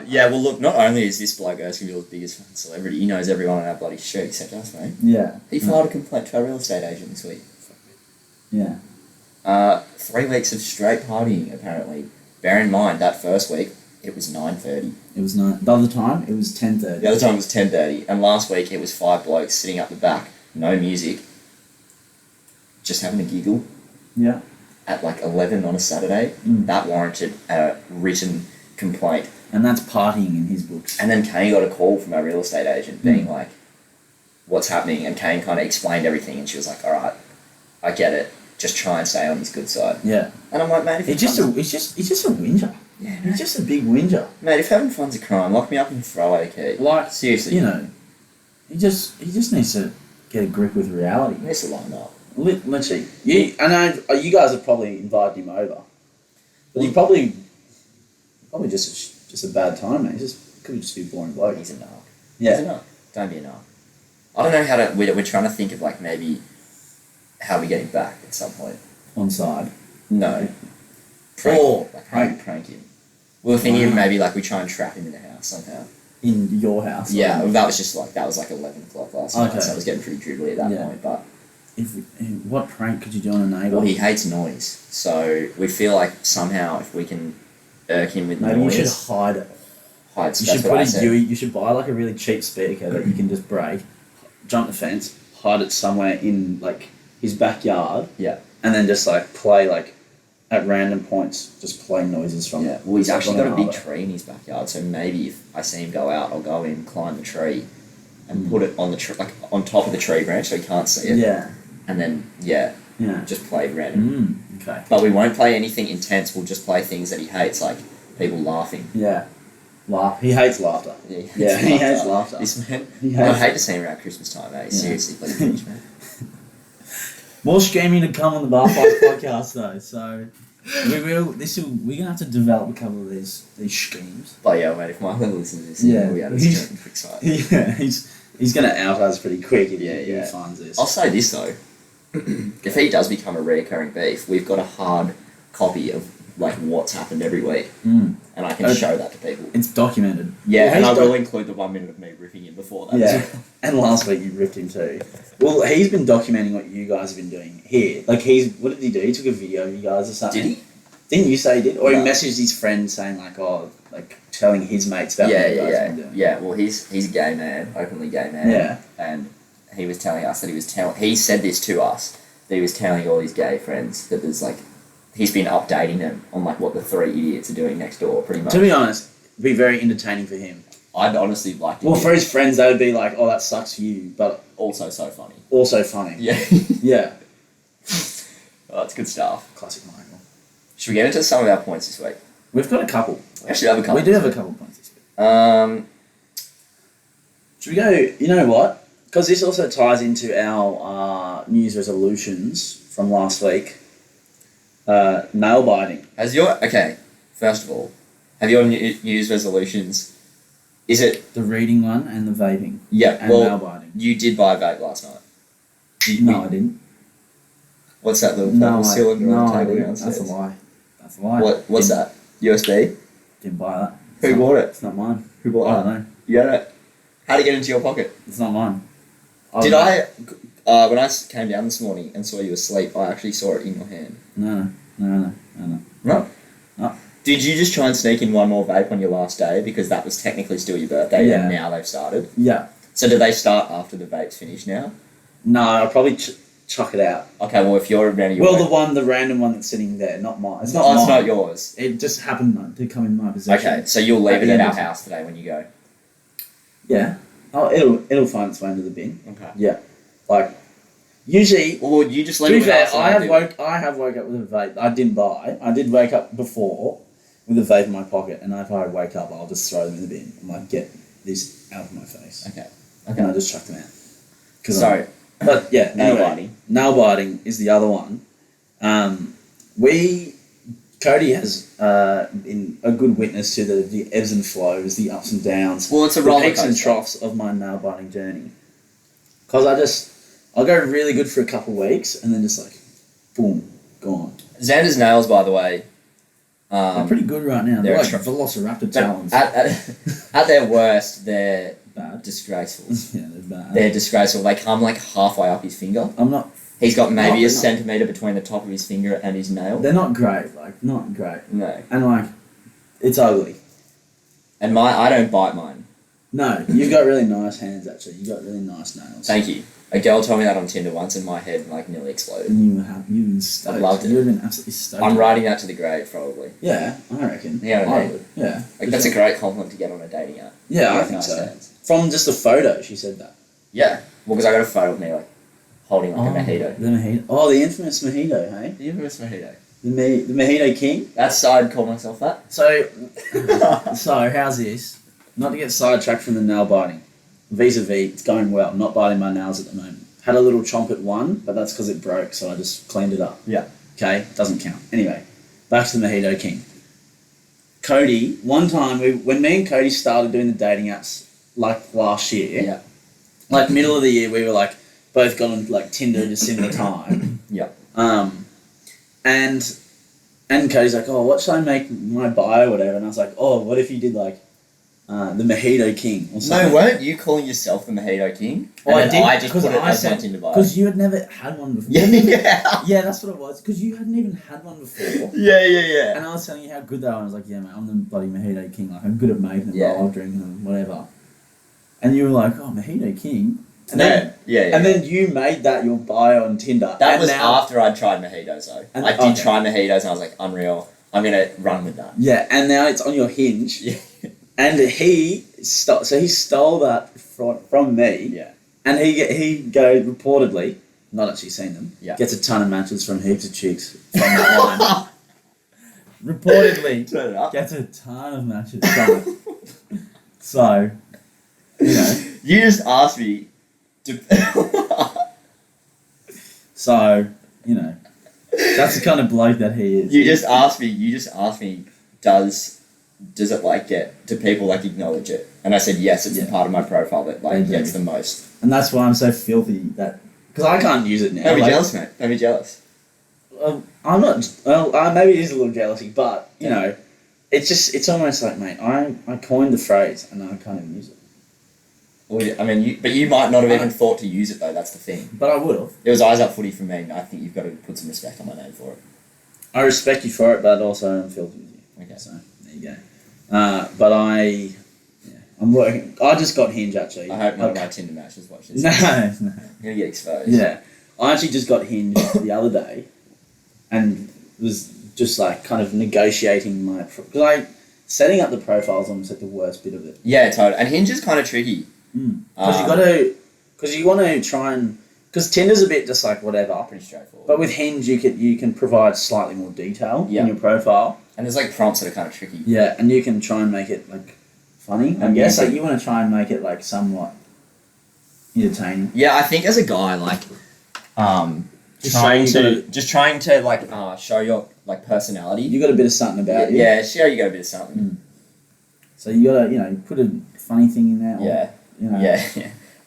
Yeah, well, look, not only is this bloke Erskineville's biggest fucking celebrity, he knows everyone on our bloody street except us, mate. Yeah. He filed a complaint to our real estate agent this week. Yeah. 3 weeks of straight partying, apparently. Bear in mind, that first week, it was 9:30. It was 9. The other time, it was 10:30. The other time was 10:30, and last week it was 5 blokes sitting up the back, no music, just having a giggle. Yeah. At like 11 on a Saturday. That warranted a written complaint. And that's partying in his books. And then Kane got a call from our real estate agent being like, "What's happening?" And Kane kind of explained everything, and she was like, "All right, I get it. Just try and stay on his good side." Yeah. And I'm like, "Mate, if He's just a whinger. Yeah, He's just a big whinger. mate, if having fun's a crime, lock me up and throw away the key." Like, seriously, he just needs to get a grip with reality. he needs to line up. Literally, I know you guys have probably invited him over, but he probably just a bad time, mate. Could just be a boring bloke. He's a narc. Yeah. He's a narc. Don't be a narc. I don't know how to. We're trying to think of like maybe how we get him back at some point. On side. No. Prank him. We were thinking of maybe like we try and trap him in the house somehow. In your house. Yeah, that was like 11 o'clock last night, Okay. so it was getting pretty dribbly at that point. But What prank could you do on a neighbour? well, he hates noise, so we feel like somehow if we can irk him with Maybe noise, you should hide it. You should buy like a really cheap speaker that you can just break, jump the fence, hide it somewhere in like his backyard. Yeah. And then just like play like at random points, just play noises from it. Well, he's actually got a big harbour. tree in his backyard, so maybe if I see him go out, I'll go in, climb the tree, and put it on the like on top of the tree branch so he can't see it. Yeah. And then just play random. Okay. But we won't play anything intense. We'll just play things that he hates, like people laughing. Yeah. Laugh. He hates laughter. Yeah, He hates laughter. This man, He I hates hate to see him around Christmas time, mate. Seriously, bloody bitch, man. More screaming to come on the Bar Fight podcast though, so we're gonna have to develop a couple of these schemes. But yeah, mate, if Michael listens to this, we'll be able to he's- start a quick side. Yeah, he's gonna out us pretty quick if Yeah, he yeah. finds this. I'll say this though, if he does become a reoccurring beef, we've got a hard copy of like what's happened every week, and I can show that to people. It's documented. Yeah, Well, and I he's will include the 1 minute of me ripping him before that. Yeah, and last week you ripped him too. Well, he's been documenting what you guys have been doing here. Like what did he do? He took a video of you guys or something. Did he? Didn't you say he did? Or No. he messaged his friend saying like telling his mates about what you guys have been doing. Yeah. Well, he's a gay man, openly gay man. Yeah. And he was telling us that he said this to us, that he was telling all his gay friends that there's like, he's been updating them on like what the 3 idiots are doing next door, pretty much. To be honest, it'd be very entertaining for him. I'd honestly like to. Well, hear for his friends, they would be like, "Oh, that sucks for you," but also so funny. also funny. Yeah. Yeah. Oh, it's good stuff. Classic Michael. Should we get into some of our points this week? We've got a couple. We actually have a couple. We do have a couple points this week. Should we go? You know what? Because this also ties into our New Year's resolutions from last week. Nail biting. Okay, first of all, have your New Year's resolutions, is it, The reading one and the vaping. yeah, And well, nail biting. you did buy a vape last night. No, I didn't. What's that little No, purple cylinder on the I table didn't. downstairs? That's a lie. That's a lie. What's Didn't- that? USB? Didn't buy that. Who It's not- bought it? It's not mine. Who I bought don't that? know. You got it? How'd it get into your pocket? It's not mine. Did when I came down this morning and saw you asleep, I actually saw it in your hand. No. No? No. Did you just try and sneak in one more vape on your last day because that was technically still your birthday Yeah. and now they've started? Yeah. So do they start after the vape's finished now? No, I'll probably chuck it out. Okay, well if you're around your Well, the random one that's sitting there, not mine. It's not oh, mine. it's not yours. It just happened to come in my possession. Okay, so you'll leave At it the at end our of- house today when you go. Yeah. Oh, it'll find its way into the bin. Okay. Yeah. Like, usually, Well, you just to leave be it with fair, us and I I'll have do it. woke up with a vape. I didn't buy. I did wake up before with a vape in my pocket, and if I wake up, I'll just throw them in the bin. I'm like, get this out of my face. Okay. And I just chuck them out. So, But yeah, nail anyway, biting. Nail biting is the other one. Cody has been a good witness to the ebbs and flows, the ups and downs, Well, it's a the roller peaks and coaster. troughs of my nail biting journey. Because I'll go really good for a couple of weeks and then just like, boom, gone. Xander's nails, by the way, They're pretty good right now. they're They're like a Velociraptor but talons. at their worst, they're Bad. disgraceful. Yeah, they're bad. They're disgraceful. They come like halfway up his finger. I'm not. He's got maybe they're a not. centimetre between the top of his finger and his nail. They're not great. Like not great. No. And like, it's ugly. And I don't bite mine. No, you've got really nice hands. Actually, you got really nice nails. Thank you. A girl told me that on Tinder once and my head like nearly exploded. And you were happy. You've been stoked. I loved it. You would have been absolutely stoked. I'm writing that to the grave probably. Yeah, I reckon. Yeah, I I would. Yeah. Like, that's a great compliment to get on a dating app. Yeah, I With think nice so. hands. From just a photo, she said that. Yeah. Well, because I got a photo of me like holding like a mojito. The mojito. Oh, the infamous mojito, hey? The infamous mojito. The mojito king. I'd call myself that. So, how's this? Not to get sidetracked from the nail biting. Vis-a-vis, it's going well. I'm not biting my nails at the moment. Had a little chomp at one, but that's because it broke, so I just cleaned it up. Yeah. Okay, doesn't count. Anyway, back to the mojito king. Cody, one time, when me and Cody started doing the dating apps, like last year, Yeah. like middle of the year, we were like, both got on like Tinder at a similar time. Yeah. And Cody's like, oh, what should I make my bio or whatever? And I was like, oh, what if you did like the Mojito King or something? No, weren't you calling yourself the Mojito King? Oh, And then I just because put it I as my said, Tinder bio. because you had never had one before. Yeah. Yeah, that's what it was. Because you hadn't even had one before. Yeah. And I was telling you how good they are. And I was like, yeah, mate, I'm the bloody Mojito King. Like, I'm good at making them, Yeah. I love drinking them, whatever. And you were like, oh, Mojito King. And No, then, yeah. And then you made that your bio on Tinder. That And was now- after I'd tried mojitos though. And- I did okay. try mojitos and I was like, unreal. I'm gonna run with that. Yeah, and now it's on your Hinge. Yeah. And he stole that from me. Yeah. And he goes reportedly, not actually seen them. Yeah. Gets a ton of matches from heaps of chicks from that line. Reportedly, Turn it up. gets a ton of matches from it. So, you know. You just asked me to. So, you know, that's the kind of bloke that he is. You just asked me. Does it like do people like acknowledge it? And I said yes. It's the part of my profile that like gets the most. And that's why I'm so filthy that because I can't use it now. Don't be jealous, mate. Don't be jealous. I'm not. Well, maybe it is a little jealousy, but you know, it's almost like, mate, I coined the phrase and I can't even use it. Well, I mean, you might not have even thought to use it though. That's the thing. But I would have. It was eyes up footy for me. I think you've got to put some respect on my name for it. I respect you for it, but also I'm filthy with you. Okay. So there you go. But I'm working. I just got Hinge actually. I hope none of my Tinder matches watch this. No. I'm gonna get exposed. Yeah, I actually just got Hinge the other day, and was just like kind of negotiating my because setting up the profiles almost like the worst bit of it. Yeah, totally. And Hinge is kind of tricky. Because you want to try and because Tinder's a bit just like whatever. Pretty straightforward. But with Hinge, you can provide slightly more detail in your profile. And there's like prompts that are kind of tricky. Yeah, and you can try and make it like funny. I guess like you want to try and make it like somewhat entertaining. Yeah, I think as a guy, like, just trying to like show your like personality. You got a bit of something about you. Yeah, show you got a bit of something. So you gotta put a funny thing in there. Yeah. Yeah.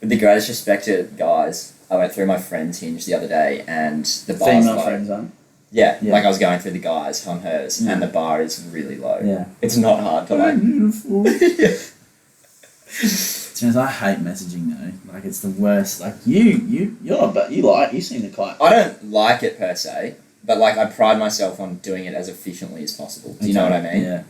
With the greatest respect to guys, I went through my friend's Hinge the other day, and the bar's female low. friend zone. Yeah, like I was going through the guys on hers, and the bar is really low. Yeah, it's not hard to like. Beautiful. I hate messaging though. Like it's the worst. Like you're not, but you seem to quite. I don't like it per se, but like I pride myself on doing it as efficiently as possible. Do you know what I mean? Yeah.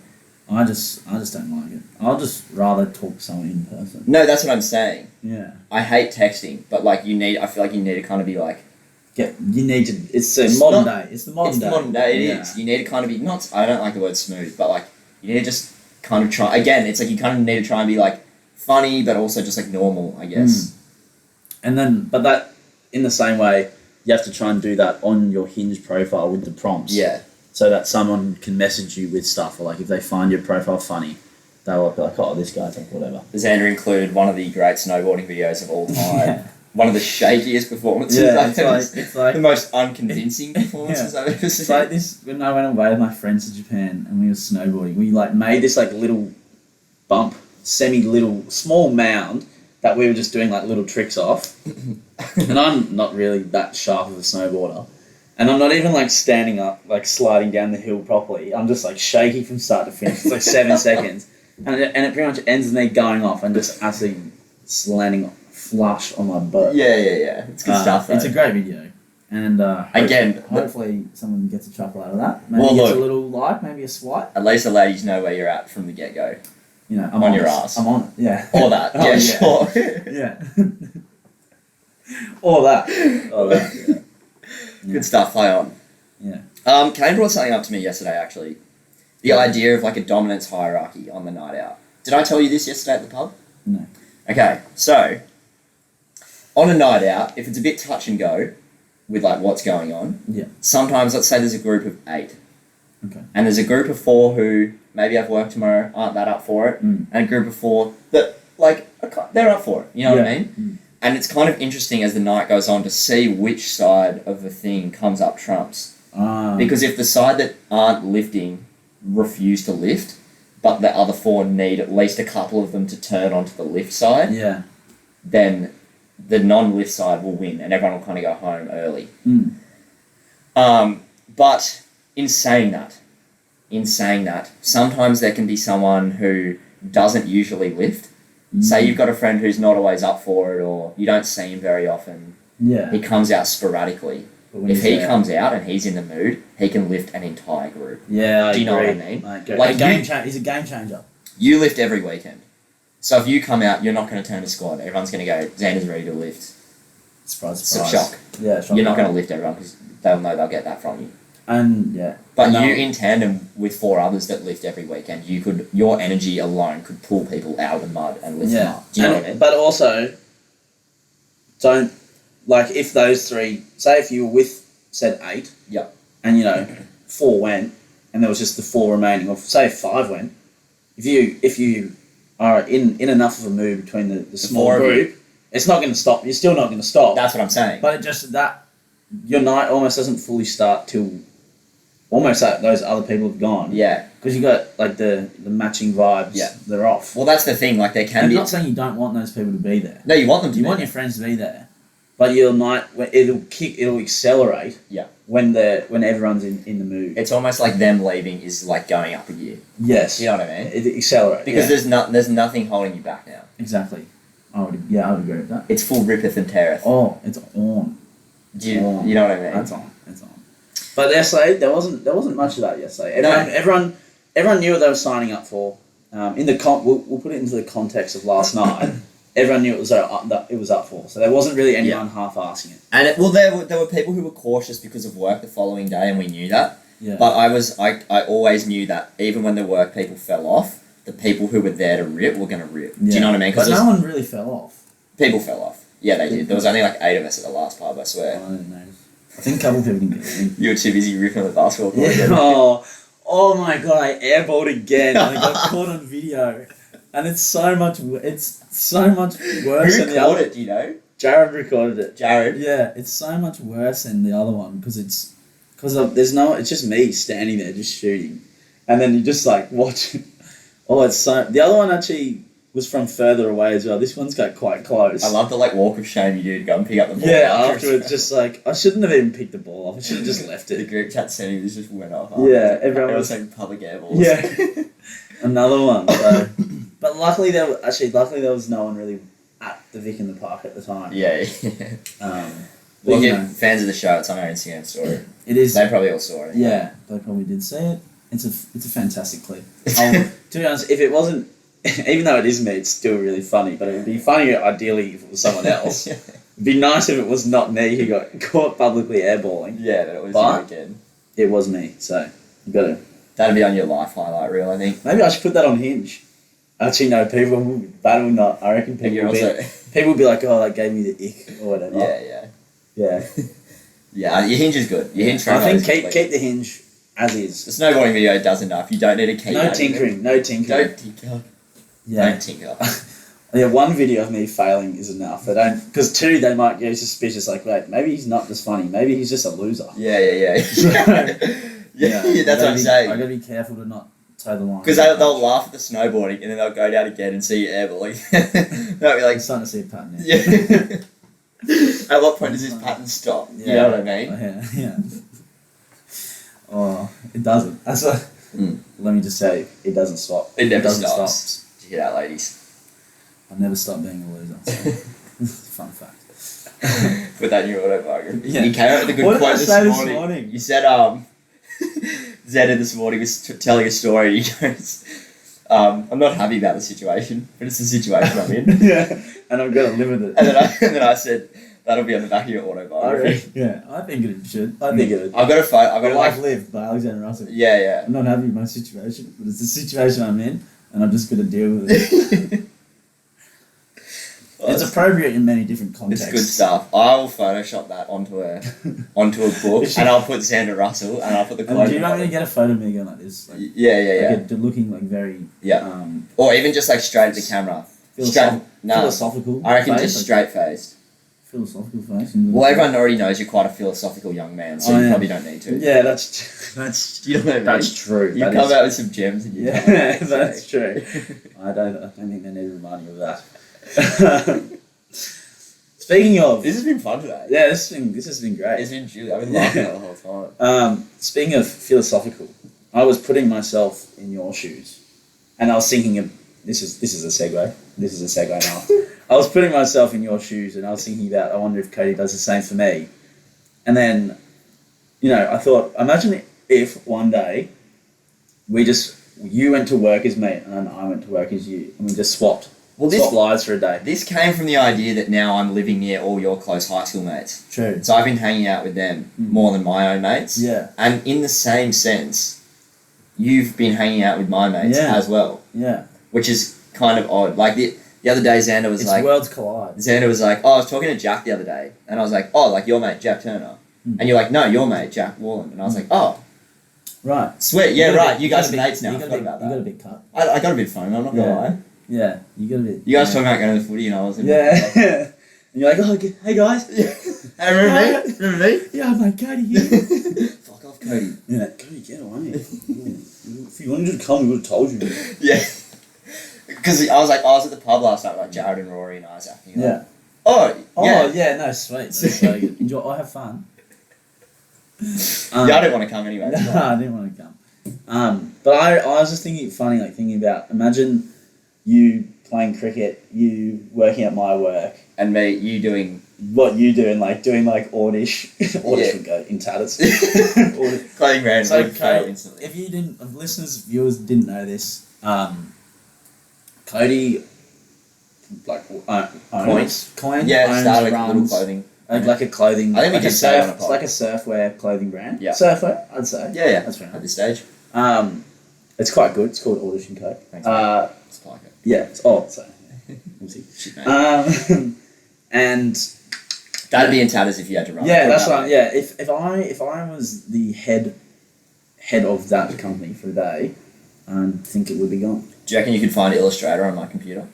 I just don't like it. I'll just rather talk to someone in person. No, that's what I'm saying. Yeah. I hate texting, but like I feel like you need to kind of be like. It's the modern day. It's the modern day. It is. You need to kind of be not. I don't like the word smooth, but like you need to just kind of try. Again, it's like you kind of need to try and be like funny, but also just like normal, I guess. And then, but that in the same way, you have to try and do that on your Hinge profile with the prompts. Yeah. So that someone can message you with stuff, or like if they find your profile funny, they'll be like, "Oh, this guy's like whatever." Xander included one of the great snowboarding videos of all time. Yeah. One of the shakiest performances I've ever seen. It's like the most unconvincing performances I've ever seen. It's like this when I went away with my friends to Japan and we were snowboarding. We like made this like little bump, small mound that we were just doing like little tricks off. And I'm not really that sharp of a snowboarder. And I'm not even like standing up, like sliding down the hill properly. I'm just like shaky from start to finish. It's like 7 seconds. And it pretty much ends with me going off and just absolutely landing flush on my butt. Yeah. It's good stuff, though. It's a great video. And hopefully someone gets a chuckle out of that. Maybe gets a little like, maybe a swipe. At least the ladies know where you're at from the get-go. You know, I'm on your ass. I'm on it, yeah. Or that, sure. Yeah. Or that, yeah. Good stuff, play on. Yeah. Kane brought something up to me yesterday, actually. The idea of like a dominance hierarchy on the night out. Did I tell you this yesterday at the pub? No. Okay, so on a night out, if it's a bit touch and go with like what's going on, sometimes let's say there's a group of 8. Okay. And there's a group of 4 who maybe have work tomorrow, aren't that up for it, and a group of 4 that like they're up for it. You know what I mean? And it's kind of interesting as the night goes on to see which side of the thing comes up trumps. Because if the side that aren't lifting refuse to lift, but the other 4 need at least a couple of them to turn onto the lift side, then the non-lift side will win and everyone will kind of go home early. But in saying that, sometimes there can be someone who doesn't usually lift. Say you've got a friend who's not always up for it, or you don't see him very often. Yeah. He comes out sporadically. If he comes out and he's in the mood, he can lift an entire group. Yeah, Do you know what I mean? He's a game changer. You lift every weekend. So if you come out, you're not going to turn a squad. Everyone's going to go, Xander's ready to lift. Surprise. It's a shock. Yeah, shock. You're not going to lift everyone because they'll know they'll get that from you. And yeah. But And, you, in tandem with 4 others that lift every weekend, your energy alone could pull people out of the mud and lift them up. Do you know what I mean? But also, don't, like, if those 3, say if you were with, said 8, Yep. and, 4 went, and there was just the 4 remaining, or say 5 went, if you are in enough of a mood between the small 4 of group, it's not going to stop. You're still not going to stop. That's what I'm saying. But it just your night almost doesn't fully start till almost like those other people have gone. Yeah. Because you got like the matching vibes. Yeah. They're off. Well, that's the thing. Like, there can I'm be. not saying you don't want those people to be there. No, you want them to. You be want there. your friends to be there, but your night it'll accelerate. Yeah. When everyone's in the mood. It's almost like them leaving is like going up a year. Yes. You know what I mean? It accelerates. Because there's nothing holding you back now. Exactly. I would agree with that. It's full rippeth and teareth. Oh, it's on. You know what I mean? That's on. It's on. But yesterday there wasn't much of that yesterday. Everyone knew what they were signing up for. We'll put it into the context of last night. Everyone knew it was up for. So there wasn't really anyone half-assing it. And there were people who were cautious because of work the following day, and we knew that. Yeah. But I always knew that even when the work people fell off, the people who were there to rip were going to rip. Yeah. Do you know what I mean? But no one really fell off. People fell off. Yeah, they did. There was only like 8 of us at the last pub, I swear. I don't know. I think a couple of people didn't get it. You were too busy ripping on the basketball court. Yeah. Oh my god! I airballed again. I got caught on video, and it's so much worse Who than the other. it? Do you know? Jared recorded it. Jared. Yeah, it's so much worse than the other one because it's just me standing there just shooting, and then you just like watch it. Oh, it's so. The other one actually was from further away as well. This one's got quite close. I love the like walk of shame you do to go and pick up the ball. Yeah, afterwards, just like I shouldn't have even picked the ball off. I should have just left The it. group chat settings just went off. Yeah, everyone was was saying public airballs. Yeah, another one. So, but luckily there was no one really at the Vic in the Park at the time. Yeah. But, Look at fans of the show. It's on our Instagram story. It is. They probably all saw it. Yeah, they probably did see it. It's a fantastic clip. To be honest, if it wasn't, even though it is me, it's still really funny. But it would be funnier ideally if it was someone else. It'd be nice if it was not me who got caught publicly airballing. Yeah, but it was But- you again. It was me, so you got to. That'd be on your life highlight reel, I think. Maybe I should put that on Hinge. Actually, no, people will battle not. I reckon people will be like, oh, that gave me the ick or whatever. Yeah. Yeah, your Hinge is good. Your Hinge. I think keep the Hinge as is. The snowboarding video does enough. You don't need to keep. No tinkering. Don't tinker. Yeah. Don't tinker. Yeah, one video of me failing is enough. They don't, because 2 they might get suspicious. Like, wait, maybe he's not just funny. Maybe he's just a loser. Yeah. Yeah, That's what I'm saying. I gotta be careful to not toe the line. Because they'll laugh at the snowboarding and then they'll go down again and see you airballing. They'll be like, I'm starting to see a pattern. yeah. At what point does this pattern stop? Yeah. You know what I mean? Yeah. Oh, it doesn't. That's what. Let me just say, it doesn't stop. It never doesn't stops. stop. Did you hear that, ladies? I've never stopped being a loser. So. Fun fact. Put that in your autobiography. Yeah. You came up with a good What did quote I say this this morning. morning? You said, Zedda this morning was telling a story. He goes, I'm not happy about the situation, but it's the situation I'm in. Yeah, and I'm gonna live with it. And then I said, that'll be on the back of your autobiography. Yeah, I think it should. I think it would. I've got a photo. I've got A a Life Lived by Alexander Russell. Yeah. I'm not happy with my situation, but it's the situation I'm in, and I'm just gonna deal with it. It's appropriate in many different contexts. It's good stuff. I will Photoshop that onto a book, and I'll put Xander Russell, and I'll put the quote. Do you want me to get a photo of me going like this? Like, Yeah. Like looking like very... Or even just like straight at the camera. Philosophical. I reckon face, just like, straight faced. Philosophical face. Well, everyone already knows you're quite a philosophical young man, so you probably don't need to. Yeah, that's You know what I mean? that's true. You come out with some gems in your time. Yeah, that's true. I don't think they need to remind you of that. Speaking of, This has been fun today. yeah, this has been great. It's been Julie. I've been laughing the whole time. Speaking of philosophical, I was putting myself in your shoes, and I was thinking of this is a segue. This is a segue now. I was putting myself in your shoes, and I was thinking about, I wonder if Cody does the same for me. And then, I thought, imagine if one day you went to work as me and I went to work as you, and we just swapped. Well, Swap lives for a day. this came from the idea that now I'm living near all your close high school mates. True. So I've been hanging out with them more than my own mates. Yeah. And in the same sense, you've been hanging out with my mates as well, Yeah. which is kind of odd. Like the other day, Xander was It's like, worlds collide. I was talking to Jack the other day, and I was like, oh, like your mate Jack Turner, and you're like, no, your mate Jack Wallen, and I was like, oh, Right. sweet, yeah, right, you guys are mates now. You I got forgot about a that. bit cut. I got a bit FOMO, I'm not gonna lie. Yeah. You got a bit. You guys talking about going to the footy, and I was like, Yeah. And you're like, oh, hey guys. Hey, remember me? Remember me? Yeah, I'm like, Cody here. Fuck off, Cody. Yeah, Cody, get away. If you wanted to come, we would have told you. Yeah. Because I was at the pub last night, like Jared and Rory and Isaac. And you're like, Yeah. oh, yeah. Oh, yeah, no, sweet. That's so good. Enjoy. I have fun. Yeah, I didn't want to come anyway. No, I didn't want to come. But I was just thinking about, imagine you playing cricket, you working at my work, And me, you doing... what you doing audish. Audish would go in tatters. Audish. Clothing brand So, would fail Cody, instantly. if you didn't, if listeners, viewers didn't know this, Cody, owns, Yeah, owns, started a little runs, clothing. like a clothing. I think we like a did say it on a surf, pod. like a surfwear clothing brand. Yeah. Surfwear, I'd say. Yeah. That's fair enough. At this stage. It's quite good. It's called Audish and Co. Thanks, mate. It's like it. Yeah. So we'll see. Shit, mate. And That'd be in tatters if you had to run. yeah, Put it that's that right. way. Yeah, if I was the head of that company for a day, I think it would be gone. Do you reckon you could find Illustrator on my computer?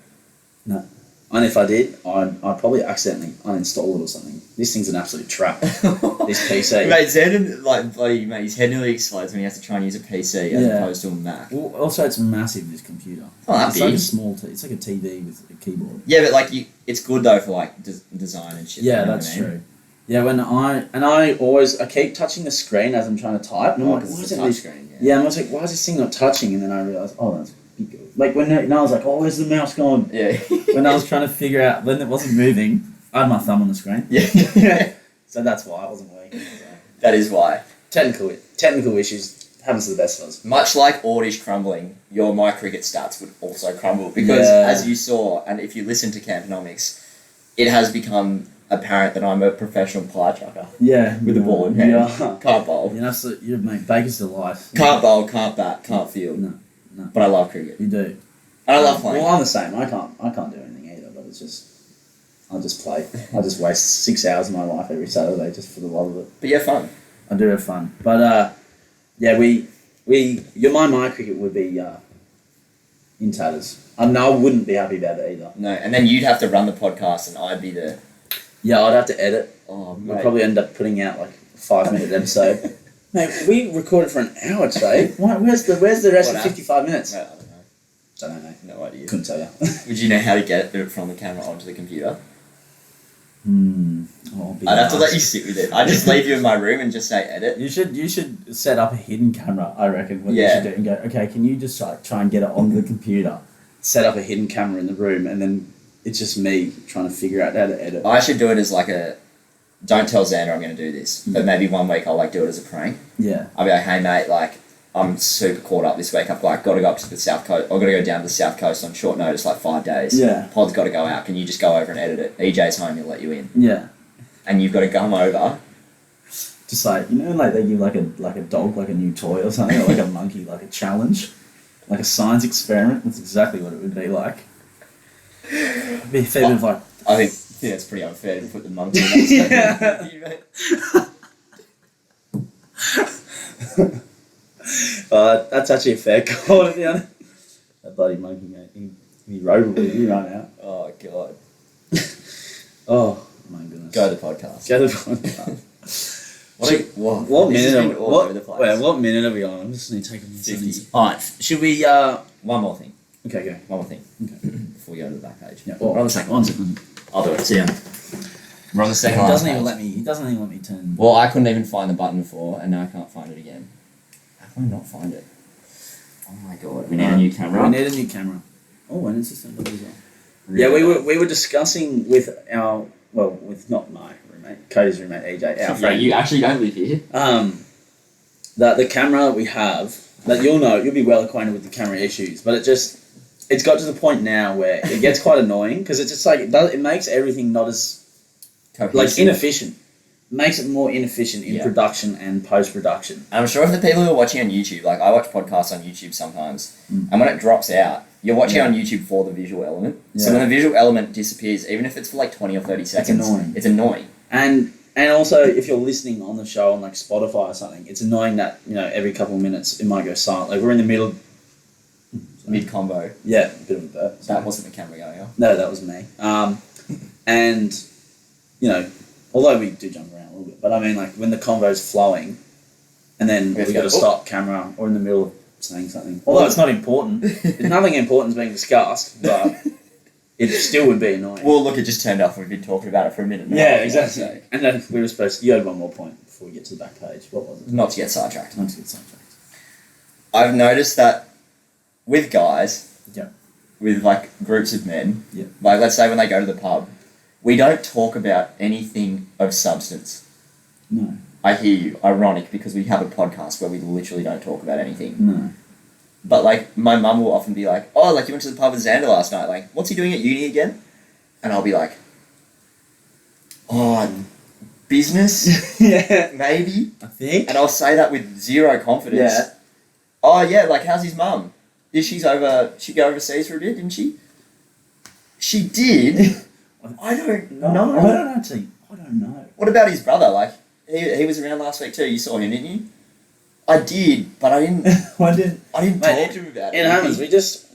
No. And if I did, I'd probably accidentally uninstall it or something. This thing's an absolute trap. This PC. Mate, Xander, like, bloody, mate, his head nearly explodes when he has to try and use a PC as opposed to a Mac. Well, also, it's massive. This computer. Oh, that it's big. like a small. It's like a TV with a keyboard. Yeah, but, like, it's good, though, for, like, design and shit. Yeah, you know that's what I mean? true. Yeah, I keep touching the screen as I'm trying to type. And I'm Oh, like, because why it's is a it touch this? screen, yeah. Yeah, and I was like, why is this thing not touching? And then I realised, oh, that's big. Like when I was like, oh, where's the mouse going? Yeah. When I was trying to figure out when it wasn't moving, I had my thumb on the screen. Yeah. So that's why it wasn't working. So. That is why. Technical issues happens to the best of us. Much like Audish crumbling, your My Cricket stats would also crumble because, Yeah. as you saw, and if you listen to Camponomics, it has become apparent that I'm a professional pie chucker Yeah, with the ball in hand. Yeah. Can't bowl. You're mate, Baker's delight. Can't bowl, can't bat, can't field. No. But I love cricket. You do. And I love playing. Well, I'm the same. I can't do anything either. But it's just, I'll just play. I just waste 6 hours of my life every Saturday just for the love of it. But yeah, fun. I do have fun. But yeah, my cricket would be in tatters. I wouldn't be happy about it either. No, and then you'd have to run the podcast and I'd be the... Yeah, I'd have to edit. Oh, We'd mate. probably end up putting out like a 5-minute episode. Mate, we recorded for an hour today. Where's the rest What of 55 minutes? No, I don't know. I don't know. No idea. Couldn't tell you. Would you know how to get it from the camera onto the computer? I'd I'd have to let you sit with it. I'd just leave you in my room and just say edit. You should set up a hidden camera, I reckon, what Yeah. you should do and go, okay, can you just try and get it onto the computer, set up a hidden camera in the room, and then it's just me trying to figure out how to edit. I should do it as like a... Don't tell Xander I'm going to do this. But maybe one week I'll like do it as a prank. Yeah. I'll be like, hey mate, like, I'm super caught up this week. I've like got to go up to the south coast. I've got to go down to the south coast on short notice, like 5 days. Yeah. Pod's got to go out. Can you just go over and edit it? EJ's home, he'll let you in. Yeah. And you've got to come over. Just like, like they give like a dog like a new toy or something, or like a monkey like a challenge, like a science experiment. That's exactly what it would be like. It'd be a fair bit of like, I think it's pretty unfair to put the monkey in that that's actually a fair call to be honest. That bloody monkey, mate. He rode with you right now. Oh, God. Oh, my goodness. Go to the podcast. Go to the podcast. What Minute? This has been all over the place. Wait, what minute are we on? I'm just going to take a 50. Alright, should we, One more thing. Okay, go. One more thing. Okay. Before we go to the back page. Yeah. We're on the second One second. I'll do it. See ya. We're on the second He doesn't page. even let me. He doesn't even let me turn. Well, I couldn't even find the button before, and now I can't find it again. How can I not find it? Oh my god, we need a new camera. We need a new camera. Oh, and it's just as well. Yeah, we were discussing with not my roommate, Cody's roommate, EJ, our friend. you actually don't live here. That the camera we have, that you'll be well acquainted with the camera issues, but it just it's got to the point now where it gets quite annoying because it's just like it makes everything not as Cohesive. inefficient. Makes it more inefficient in production and post-production. And I'm sure if the people who are watching on YouTube, like I watch podcasts on YouTube sometimes, and when it drops out, you're watching on YouTube for the visual element. Yeah. So when the visual element disappears, even if it's for like 20 or 30 seconds, it's annoying. And also, if you're listening on the show on like Spotify or something, it's annoying that, every couple of minutes it might go silent. Like we're in the middle... Mid-combo. Yeah, a bit of a burp. That wasn't the camera going off. No, that was me. And, although we do jump around a little bit, but I mean, like, when the convo's flowing, and then we got to stop camera, or in the middle of saying something. Although it's not important. Nothing important is being discussed, but it still would be annoying. Well, look, it just turned off. We've been talking about it for a minute now. Yeah, exactly. And then we were supposed to... You had one more point before we get to the back page. What was it? Not to get sidetracked. Not to get sidetracked. I've noticed that with guys, Yeah. with like groups of men, Yeah. like let's say when they go to the pub, we don't talk about anything of substance. No. I hear you. Ironic, because we have a podcast where we literally don't talk about anything. No. But like my mum will often be like, "Oh, like you went to the pub with Xander last night. Like, what's he doing at uni again?" And I'll be like, "Oh, business, Yeah. maybe." I think. And I'll say that with zero confidence. Yeah. Oh yeah, like how's his mum? She go overseas for a bit, didn't she? She did. I don't know. I don't actually. I don't know. What about his brother? Like he was around last week too. You saw him, didn't you? I did, but I didn't. I didn't Mate, talk to him about it. It happens. We just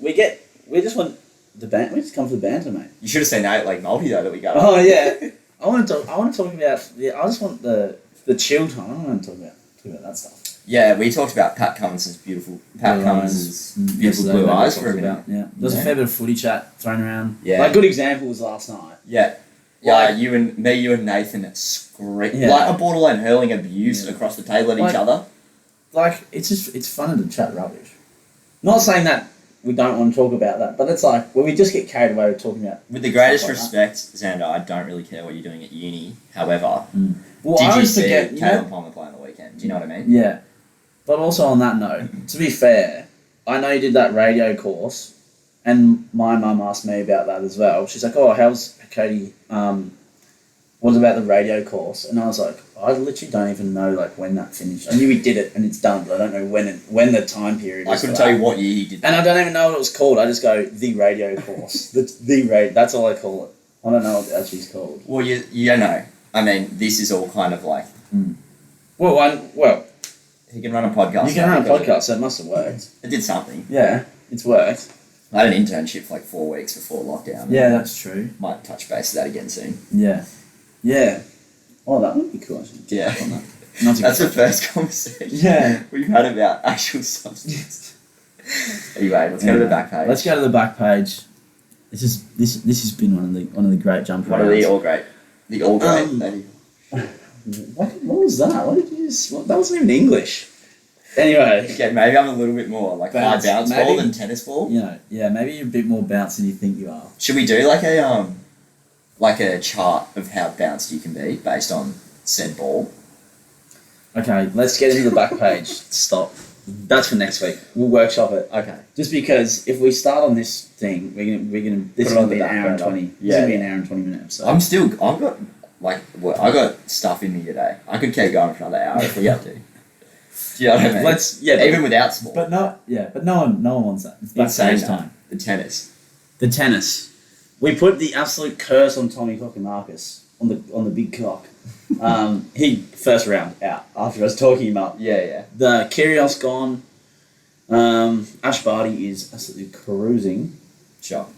want the band. We just come for the banter, mate. You should have seen that like multi though that we got. Oh yeah. I want to talk about. Yeah, I just want the chill time. I don't want to talk about that stuff. Yeah, we talked about Pat Cummins's beautiful blue eyes for a minute. Yeah, there's a fair bit of footy chat thrown around. Yeah, like good example was last night. Yeah, you and Nathan scream like a borderline hurling abuse across the table at each other. Like it's fun to chat rubbish. Not saying that we don't want to talk about that, but it's like when we just get carried away with talking about. With the greatest respect, Xander, I don't really care what you're doing at uni. However, well, did you see Caleb Palmer play on the weekend? Do you know what I mean? Yeah. But also on that note, to be fair, I know you did that radio course, and my mum asked me about that as well. She's like, "Oh, how's Cody? What about the radio course?" And I was like, I literally don't even know like when that finished. I knew he did it and it's done, but I don't know when the time period. I couldn't tell you what year he did that. And I don't even know what it was called. I just go the radio course. That's all I call it. I don't know what it actually is called. Well, you know. I mean, this is all kind of like. Well. He can run a podcast. You can run a podcast, so it must have worked. It did something. Yeah, it's worked. I had an internship for like 4 weeks before lockdown. Yeah, that's true. Might touch base with that again soon. Yeah. Yeah. Oh, that would be cool, actually. Yeah. That's the first conversation we've had about actual substance. Anyway, let's go to the back page. Let's go to the back page. This has been one of the great jump rounds. One of the all great. The all great. What was that? What did you just... that wasn't even English. Anyway. Okay, maybe I'm a little bit more like high bounce ball than tennis ball. Yeah, maybe you're a bit more bounce than you think you are. Should we do like a chart of how bounced you can be based on said ball? Okay, let's get into the back page. Stop. That's for next week. We'll workshop it. Okay. Just because if we start on this thing, we're gonna this is gonna be an hour and 20. This is gonna be an hour and 20 minute episode. I got stuff in me today. I could keep going for another hour if we have to. Do you know what I mean? Even without sport. But no one wants that. It's backstage time. The tennis. We put the absolute curse on Tommy Marcus on the big clock. He first round out after I was talking him up. Yeah. The Kyrgios gone. Ash Barty is absolutely cruising. Shock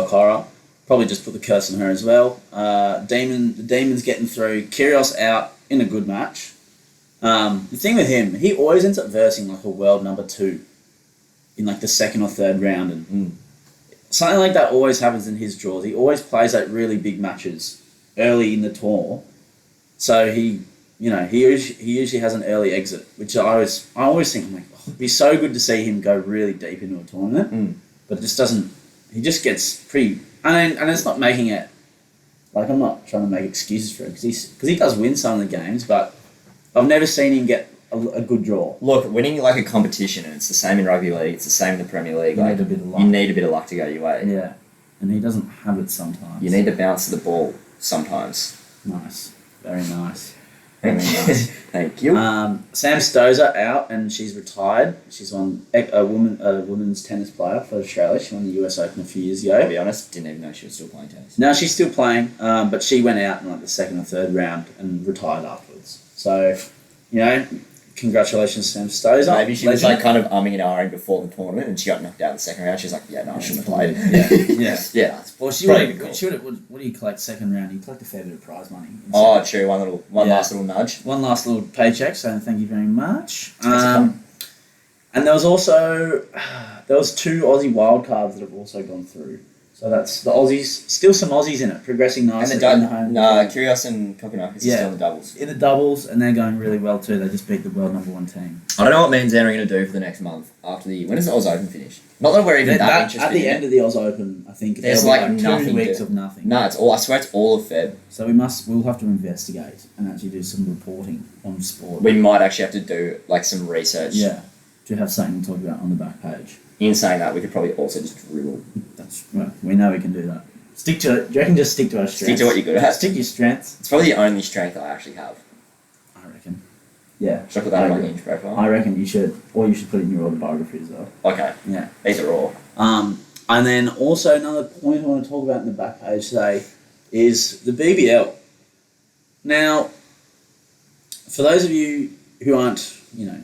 horror. Probably just put the curse on her as well. The Demon's getting through. Kyrgios out in a good match. The thing with him, he always ends up versing like a world number 2 in like the second or third round, and something like that always happens in his draws. He always plays like really big matches early in the tour, so he usually has an early exit, which I always think, I'm like, it'd be so good to see him go really deep into a tournament, but it just doesn't. He just gets pretty. And it's not making it, like, I'm not trying to make excuses for it, because he does win some of the games, but I've never seen him get a good draw. Look, winning like a competition, and it's the same in rugby league, it's the same in the Premier League. You Like, need a bit of luck. you need a bit of luck to go your way. Yeah, and he doesn't have it sometimes. You need to bounce the ball sometimes. Nice, very nice, very nice. Thank you. Sam Stosur out, and she's retired. She's a women's tennis player for Australia. She won the US Open a few years I'll ago. be honest, didn't even know she was still playing tennis. No, she's still playing, but she went out in like the second or third round and retired afterwards. So, congratulations, Sam Stosur. Maybe she was Legend. like kind of umming and ahhing before the tournament, and she got knocked out in the second round. She was like, "Yeah, no, I shouldn't have played." Yeah. Yeah. That's Well, she probably would. cool. She would. What do you collect second round? You collect a fair bit of prize money. Oh, true. One Yeah. last little nudge. One last little paycheck. So thank you very much. That's fun. And there was also two Aussie wildcards that have also gone through. So that's the Aussies. Still some Aussies in it, progressing nicely. And in the home. Kyrgios and Kokonakis are Yeah. still in the doubles. In the doubles, and they're going really well too. They just beat the world number 1 team. I don't know what me and Zan are going to do for the next month after when does the Oz Open finish? Not that we're even that interested at the in end it. of the Oz Open, I think There's there'll be like 2 nothing weeks to- of nothing. No, it's all. I swear it's all of Feb. So we'll have to investigate and actually do some reporting on sport. We might actually have to do like some research. Yeah, to have something to talk about on the back page. In saying that, we could probably also just dribble. That's right. We know we can do that. Stick to it. Do you reckon just stick to our strengths? Stick to what you're good at. Stick to your strengths. It's probably the only strength I actually have. I reckon. Yeah. Should I put that on I my agree. Hinge profile? I reckon you should, or you should put it in your autobiography as well. Okay. Yeah. Either or. And then also another point I want to talk about in the back page today is the BBL. Now, for those of you who aren't,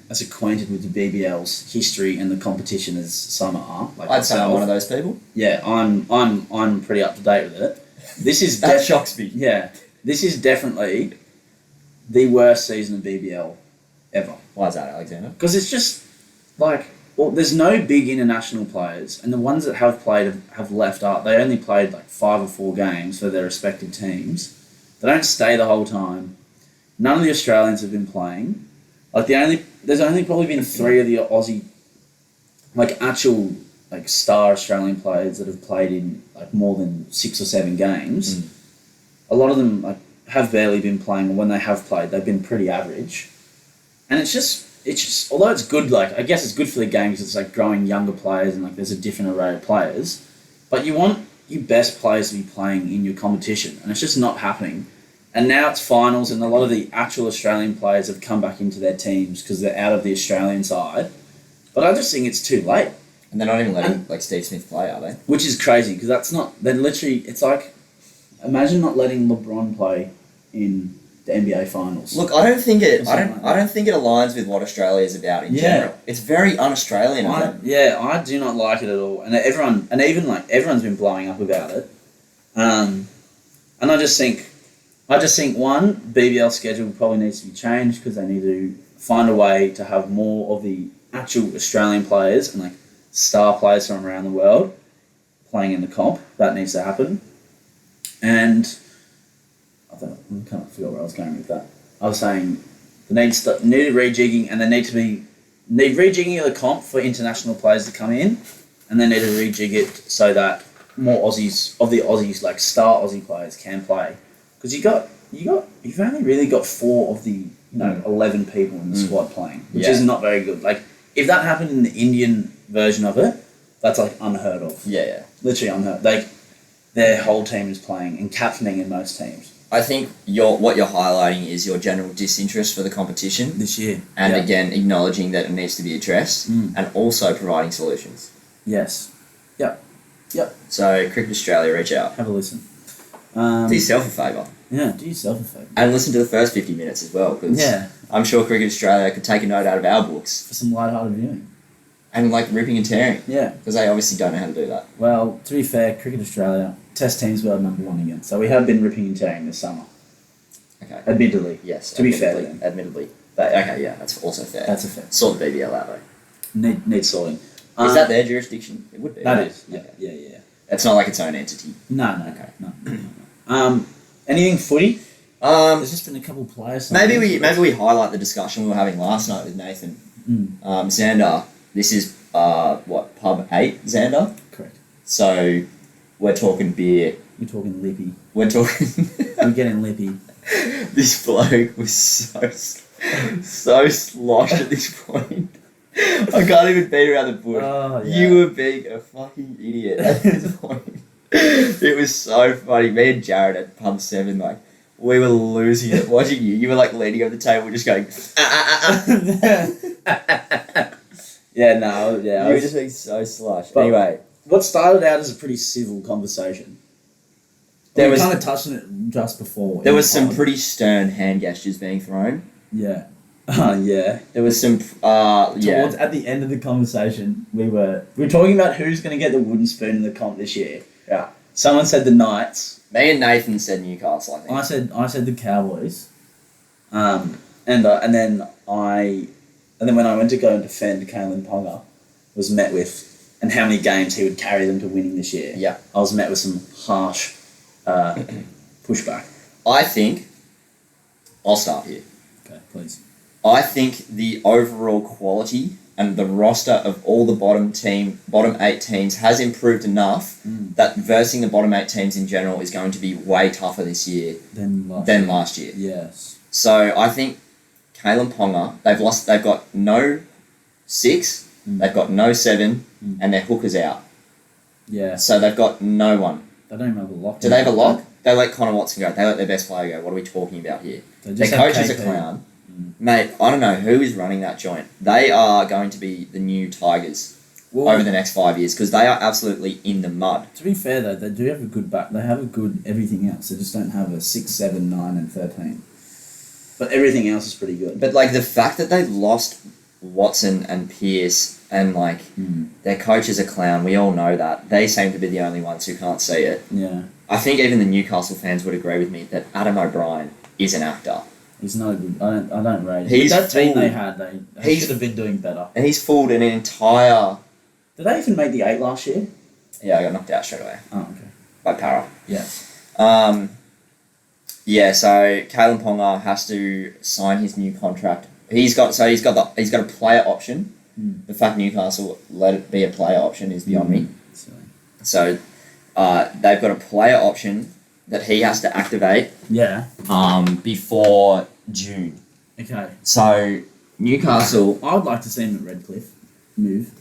as acquainted with the BBL's history and the competition as some are, like I'd say I'm myself, one of those people. Yeah, I'm pretty up to date with it. This is That shocks me. Yeah, this is definitely the worst season of BBL ever. Why is that, Alexander? Because it's just there's no big international players, and the ones that have played have left out. They only played like 5 or 4 games for their respective teams. They don't stay the whole time. None of the Australians have been playing. There's only probably been 3 of the Aussie, actual star Australian players that have played in more than 6 or 7 games. Mm. A lot of them have barely been playing, or when they have played, they've been pretty average. And it's just although it's good, I guess it's good for the game because it's growing younger players and there's a different array of players. But you want your best players to be playing in your competition, and it's just not happening. And now it's finals, and a lot of the actual Australian players have come back into their teams because they're out of the Australian side. But I just think it's too late. And they're not even letting Steve Smith play, are they? Which is crazy because that's not. They're literally. It's imagine not letting LeBron play in the NBA finals. Look, I don't think it. Or I something don't. like I don't think it aligns with what Australia is about in general. It's very un-Australian of them. I do not like it at all, and everyone's been blowing up about it. And I just think one BBL schedule probably needs to be changed because they need to find a way to have more of the actual Australian players and star players from around the world playing in the comp. That needs to happen. And I kind of forgot where I was going with that. I was saying they need rejigging, and they need rejigging of the comp for international players to come in, and they need to rejig it so that more Aussies star Aussie players can play. Because you've only really got 4 of the 11 people in the squad playing, which is not very good. If that happened in the Indian version of it, that's unheard of. Yeah. Literally unheard. Their whole team is playing and captaining in most teams I think what you're highlighting is your general disinterest for the competition, this year. and again acknowledging that it needs to be addressed, and also providing solutions. Yes. Yep. So Cricket Australia, reach out. Have a listen. Do yourself a favour. Yeah, do yourself a favour. And listen to the first 50 minutes as well, because I'm sure Cricket Australia could take a note out of our books. For some light-hearted viewing. And ripping and tearing. Yeah. Because they obviously don't know how to do that. Well, to be fair, Cricket Australia, Test team's world number 1 again. So we have been ripping and tearing this summer. Okay. Admittedly. Yes. To be fair to them. Admittedly. Okay, yeah, that's also fair. That's a fair. Sort the BBL out though. Need sorting. Is that their jurisdiction? It would be. That right? is. Yeah. Okay. Yeah. It's not like its own entity. No. Okay. No. Anything footy? Um, There's just been a couple of players. maybe we highlight the discussion we were having last night with Nathan. Xander, this is pub 8, Xander? Correct. So we're talking beer. You're talking lippy. We're talking We're getting lippy. This bloke was so So sloshed at this point. I can't even beat around the bush. Oh, yeah. You were being a fucking idiot at this point. It was so funny. Me and Jared at pub 7, like, we were losing it watching you. You were like leaning over the table, just going. Yeah, no, yeah. You were just being so sloshed. But- Anyway, What started out as a pretty civil conversation. There We was- kind of touched on it just before. there in was the some pod. pretty stern hand gestures being thrown. Yeah. Yeah. There was some. Towards at the end of the conversation, we were talking about who's going to get the wooden spoon in the comp this year. Yeah. Someone said the Knights. Me and Nathan said Newcastle, I think. I said the Cowboys. And then when I went to go and defend Kalen Ponga, was met with, and how many games he would carry them to winning this year. Yeah. I was met with some harsh pushback. I think. I'll start here. Okay, please. I think the overall quality and the roster of all the bottom 8 teams has improved enough that versing the bottom 8 teams in general is going to be way tougher this year Then last year. Yes. So I think Kalen Ponga, they've got no 6, they've got no 7, and their hooker's out. Yeah. So they've got no one. They don't even have a lock. Do they have a lock? They let Connor Watson go. They let their best player go. What are we talking about here? They Their just have coach is a KP. clown. Mate, I don't know who is running that joint. They are going to be the new Tigers Well, over the next 5 years because they are absolutely in the mud. to be fair though, they do have a good back. They have a good everything else. They just don't have a 6, 7, 9, and 13. But everything else is pretty good. But like the fact that they've lost Watson and Pierce and like their coach is a clown, we all know that. They seem to be the only ones who can't see it. Yeah. I think even the Newcastle fans would agree with me that Adam O'Brien is an actor. He's no good. I don't rate him. He's That team full. they had, they He's- should have been doing better. And he's fooled an entire... Did they even make the 8 last year? Yeah, I got knocked out straight away Oh, okay. by Para. Yeah. Yeah, so Kalen Ponga has to sign his new contract. He's got a player option. The fact Newcastle let it be a player option is beyond me. So they've got a player option that he has to activate Yeah. before June. Okay. So Newcastle. I would like to see him at Redcliffe move.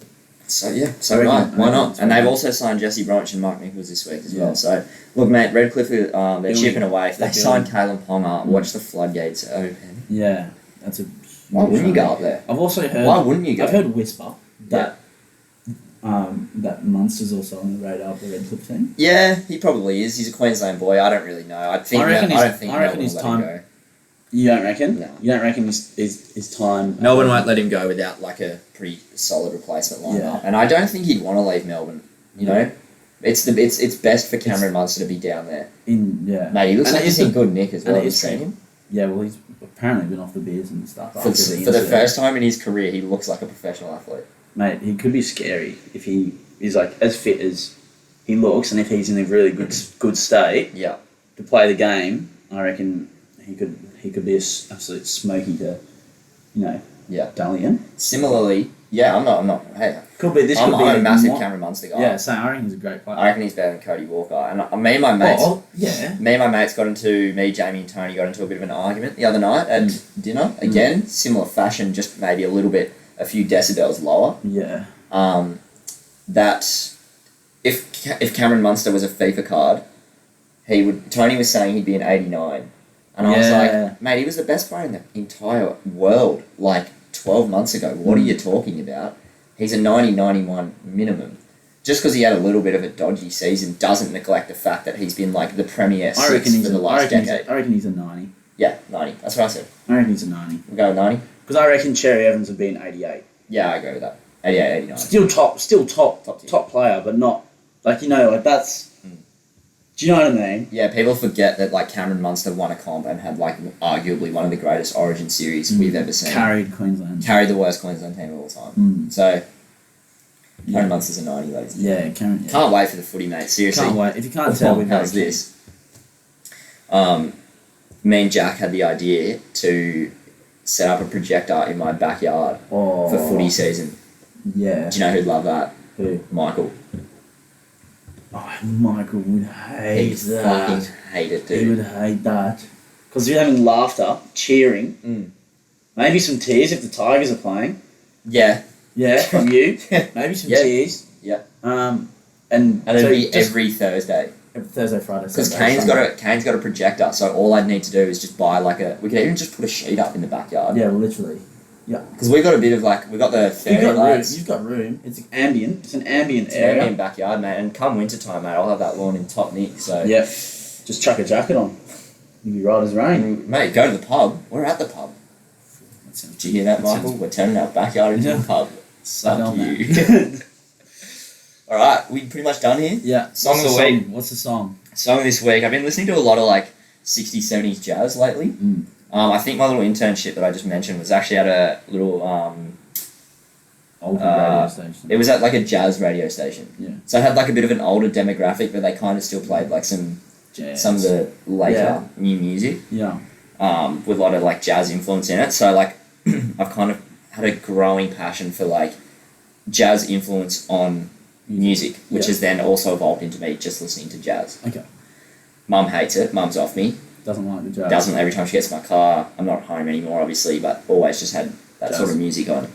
So yeah, so I reckon- right, why I reckon not? it's And fine. they've also signed Jesse Branch and Mark Nichols this week as Yeah. well. So look, mate, Redcliffe, they're Building. chipping away. If they They're sign building. Kalen Ponga, watch the floodgates open. Yeah. That's a. Why wouldn't you go up there? I've also heard. Why wouldn't you go? I've heard whisper that that Munster's also on the radar of the Redcliffe team. Yeah, he probably is. He's a Queensland boy. I don't really know. I don't think I reckon Melbourne his will let time- him go. You don't reckon? No. You don't reckon his time? Melbourne won't let him go without like a pretty solid replacement lineup. Yeah. And I don't think he'd want to leave Melbourne. You know, it's best for Cameron Munster to be down there. Yeah. Mate, he looks And like it he's is in good nick as and well. it Have you is seen true. him? Yeah, well, he's apparently been off the beers and stuff. For after the incident. first time in his career, he looks like a professional athlete. Mate, he could be scary if he is like as fit as he looks, and if he's in a really good state Yeah. to play the game. I reckon he could be an absolute smoky to, Yeah. Dalian. Similarly, yeah, I'm not. Hey, Could be this. I'm could be a massive more- Cameron Munster guy. Yeah, so I reckon he's a great player. I reckon he's better than Cody Walker. And me and my mates, Yeah. Jamie, and Tony got into a bit of an argument the other night at dinner. Again, similar fashion, just maybe a few decibels lower. Yeah. That if Cameron Munster was a FIFA card, Tony was saying he'd be an 89. And I was Yeah. like, mate, he was the best player in the entire world, like 12 months ago. What are you talking about? He's a 90, 91 minimum. Just because he had a little bit of a dodgy season doesn't neglect the fact that he's been like the premier I reckon six for the last decade. I reckon he's a 90. Yeah, 90. That's what I said. I reckon he's a 90. We'll go with 90. Because I reckon Cherry Evans would be an 88. Yeah, I agree with that. 88, 89. Still top tier. player, but not that's. Do you know what I mean? Yeah, people forget that like Cameron Munster won a comp and had like arguably one of the greatest Origin series we've ever seen. Carried Queensland. Carried the worst Queensland team of all time. So, Cameron Munster's a 90, ladies. Yeah, Cameron. Yeah. Can't wait for the footy, mate. Seriously. Can't wait. If you can't tell, we've got how's a kid. this? Me and Jack had the idea to set up a projector in my backyard Oh, for footy season. Yeah. Do you know who'd love that? Who? Michael. Oh, Michael would hate He'd that. fucking hate it, He dude. would hate that. Because you're having laughter, cheering, Maybe some tears if the Tigers are playing. Yeah. Yeah, from you. Maybe some Yeah. tears. Yeah. And it'll so be just every Thursday. every Thursday, Friday, Because Saturday, Kane's got a projector, so all I'd need to do is just buy like a. We could even just put a sheet up in the backyard. Yeah, literally. Because we got a bit of like we got the fairy lights. You've got room. It's ambient. It's an ambient It's an area. ambient backyard, mate. And come winter time, mate, I'll have that lawn in top nick. So Yep. Just chuck a jacket on. You'll be right as rain. mate, go to the pub. We're at the pub. That sounds Did you hear that, Michael? We're turning our backyard into Yeah. a pub. Suck Fuck on you. that. All right, we pretty much done here. Yeah. Song of What's the the week. song? What's the song? Song this week. I've been listening to a lot of like 60s, 70s jazz lately. Mm. I think my little internship that I just mentioned was actually at a little. Old radio station. It was at like a jazz radio station. Yeah. So it had like a bit of an older demographic, but they kind of still played like some of the later new music. Yeah. With a lot of like jazz influence in it. So like I've kind of had a growing passion for like jazz influence on music, which has then also evolved into me just listening to jazz. Okay. Mum hates it. Mum's off me. Doesn't like the jazz. Doesn't every time she gets in my car. I'm not home anymore, obviously, but always just had that Jazz. sort of music on.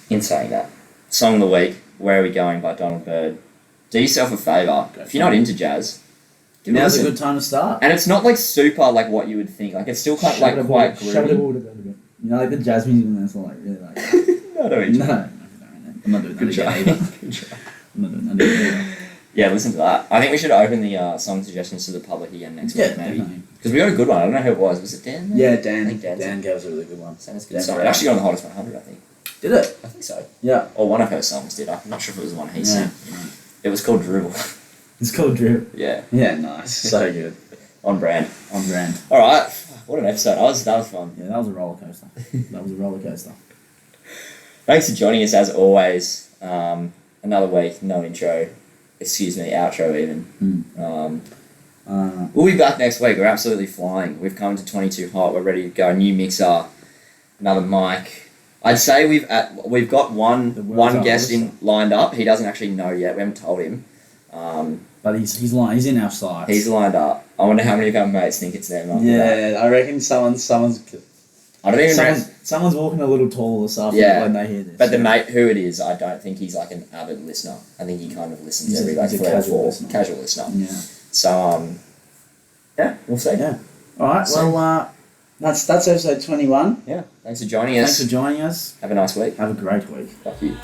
In saying that, Song of the Week, Where Are We Going by Donald Byrd. Do yourself a favour. Go If you're not into jazz, give it a Now's a listen. good time to start. And it's not like super like what you would think. Like it's still kind of like quite groovy. You know, like the jazz music and that's like really like. No, no, No, I'm not doing that Good again try. either. Good try. I'm not doing that again either. Yeah, listen to that. I think we should open the song suggestions to the public again next week, maybe. definitely. Because we got a good one. I don't know who it was. Was it Dan? maybe? Yeah, I Dan. think Dan's Dan gave us a really good one. Sounds good Dan song. It Brown. actually got on the hottest 100, I think. Did it? I think so. Yeah. Or one of her songs did. I'm not sure if it was the one he Yeah. sang. It was called Dribble. It's called Drip. Yeah, Yeah, nice. So good. on brand. On brand. All right, what an episode. That was fun. Yeah, that was a roller coaster. That was a roller coaster. Thanks for joining us as always. Another week, no intro. Excuse me, outro even. We'll be back next week. We're absolutely flying. We've come to 22 hot. We're ready to go. New mixer, another mic. I'd say we've got one guest lined up. He doesn't actually know yet. We haven't told him. But he's lying. He's in our sights. He's lined up. I wonder how many of our mates think it's them. After that. Yeah, I reckon someone's. I don't even know. Someone's walking a little taller this afternoon Yeah. when they hear this. But the mate who it is, I don't think he's like an avid listener. I think he kind of listens He's a- every like he's a 3 or casual 4. listener. Casual listener. Yeah. So yeah, we'll see. Yeah. All right. So- Well, that's episode 21. Yeah. Thanks for joining Thanks us. for joining us. Have a nice week. Have a great week. Fuck you.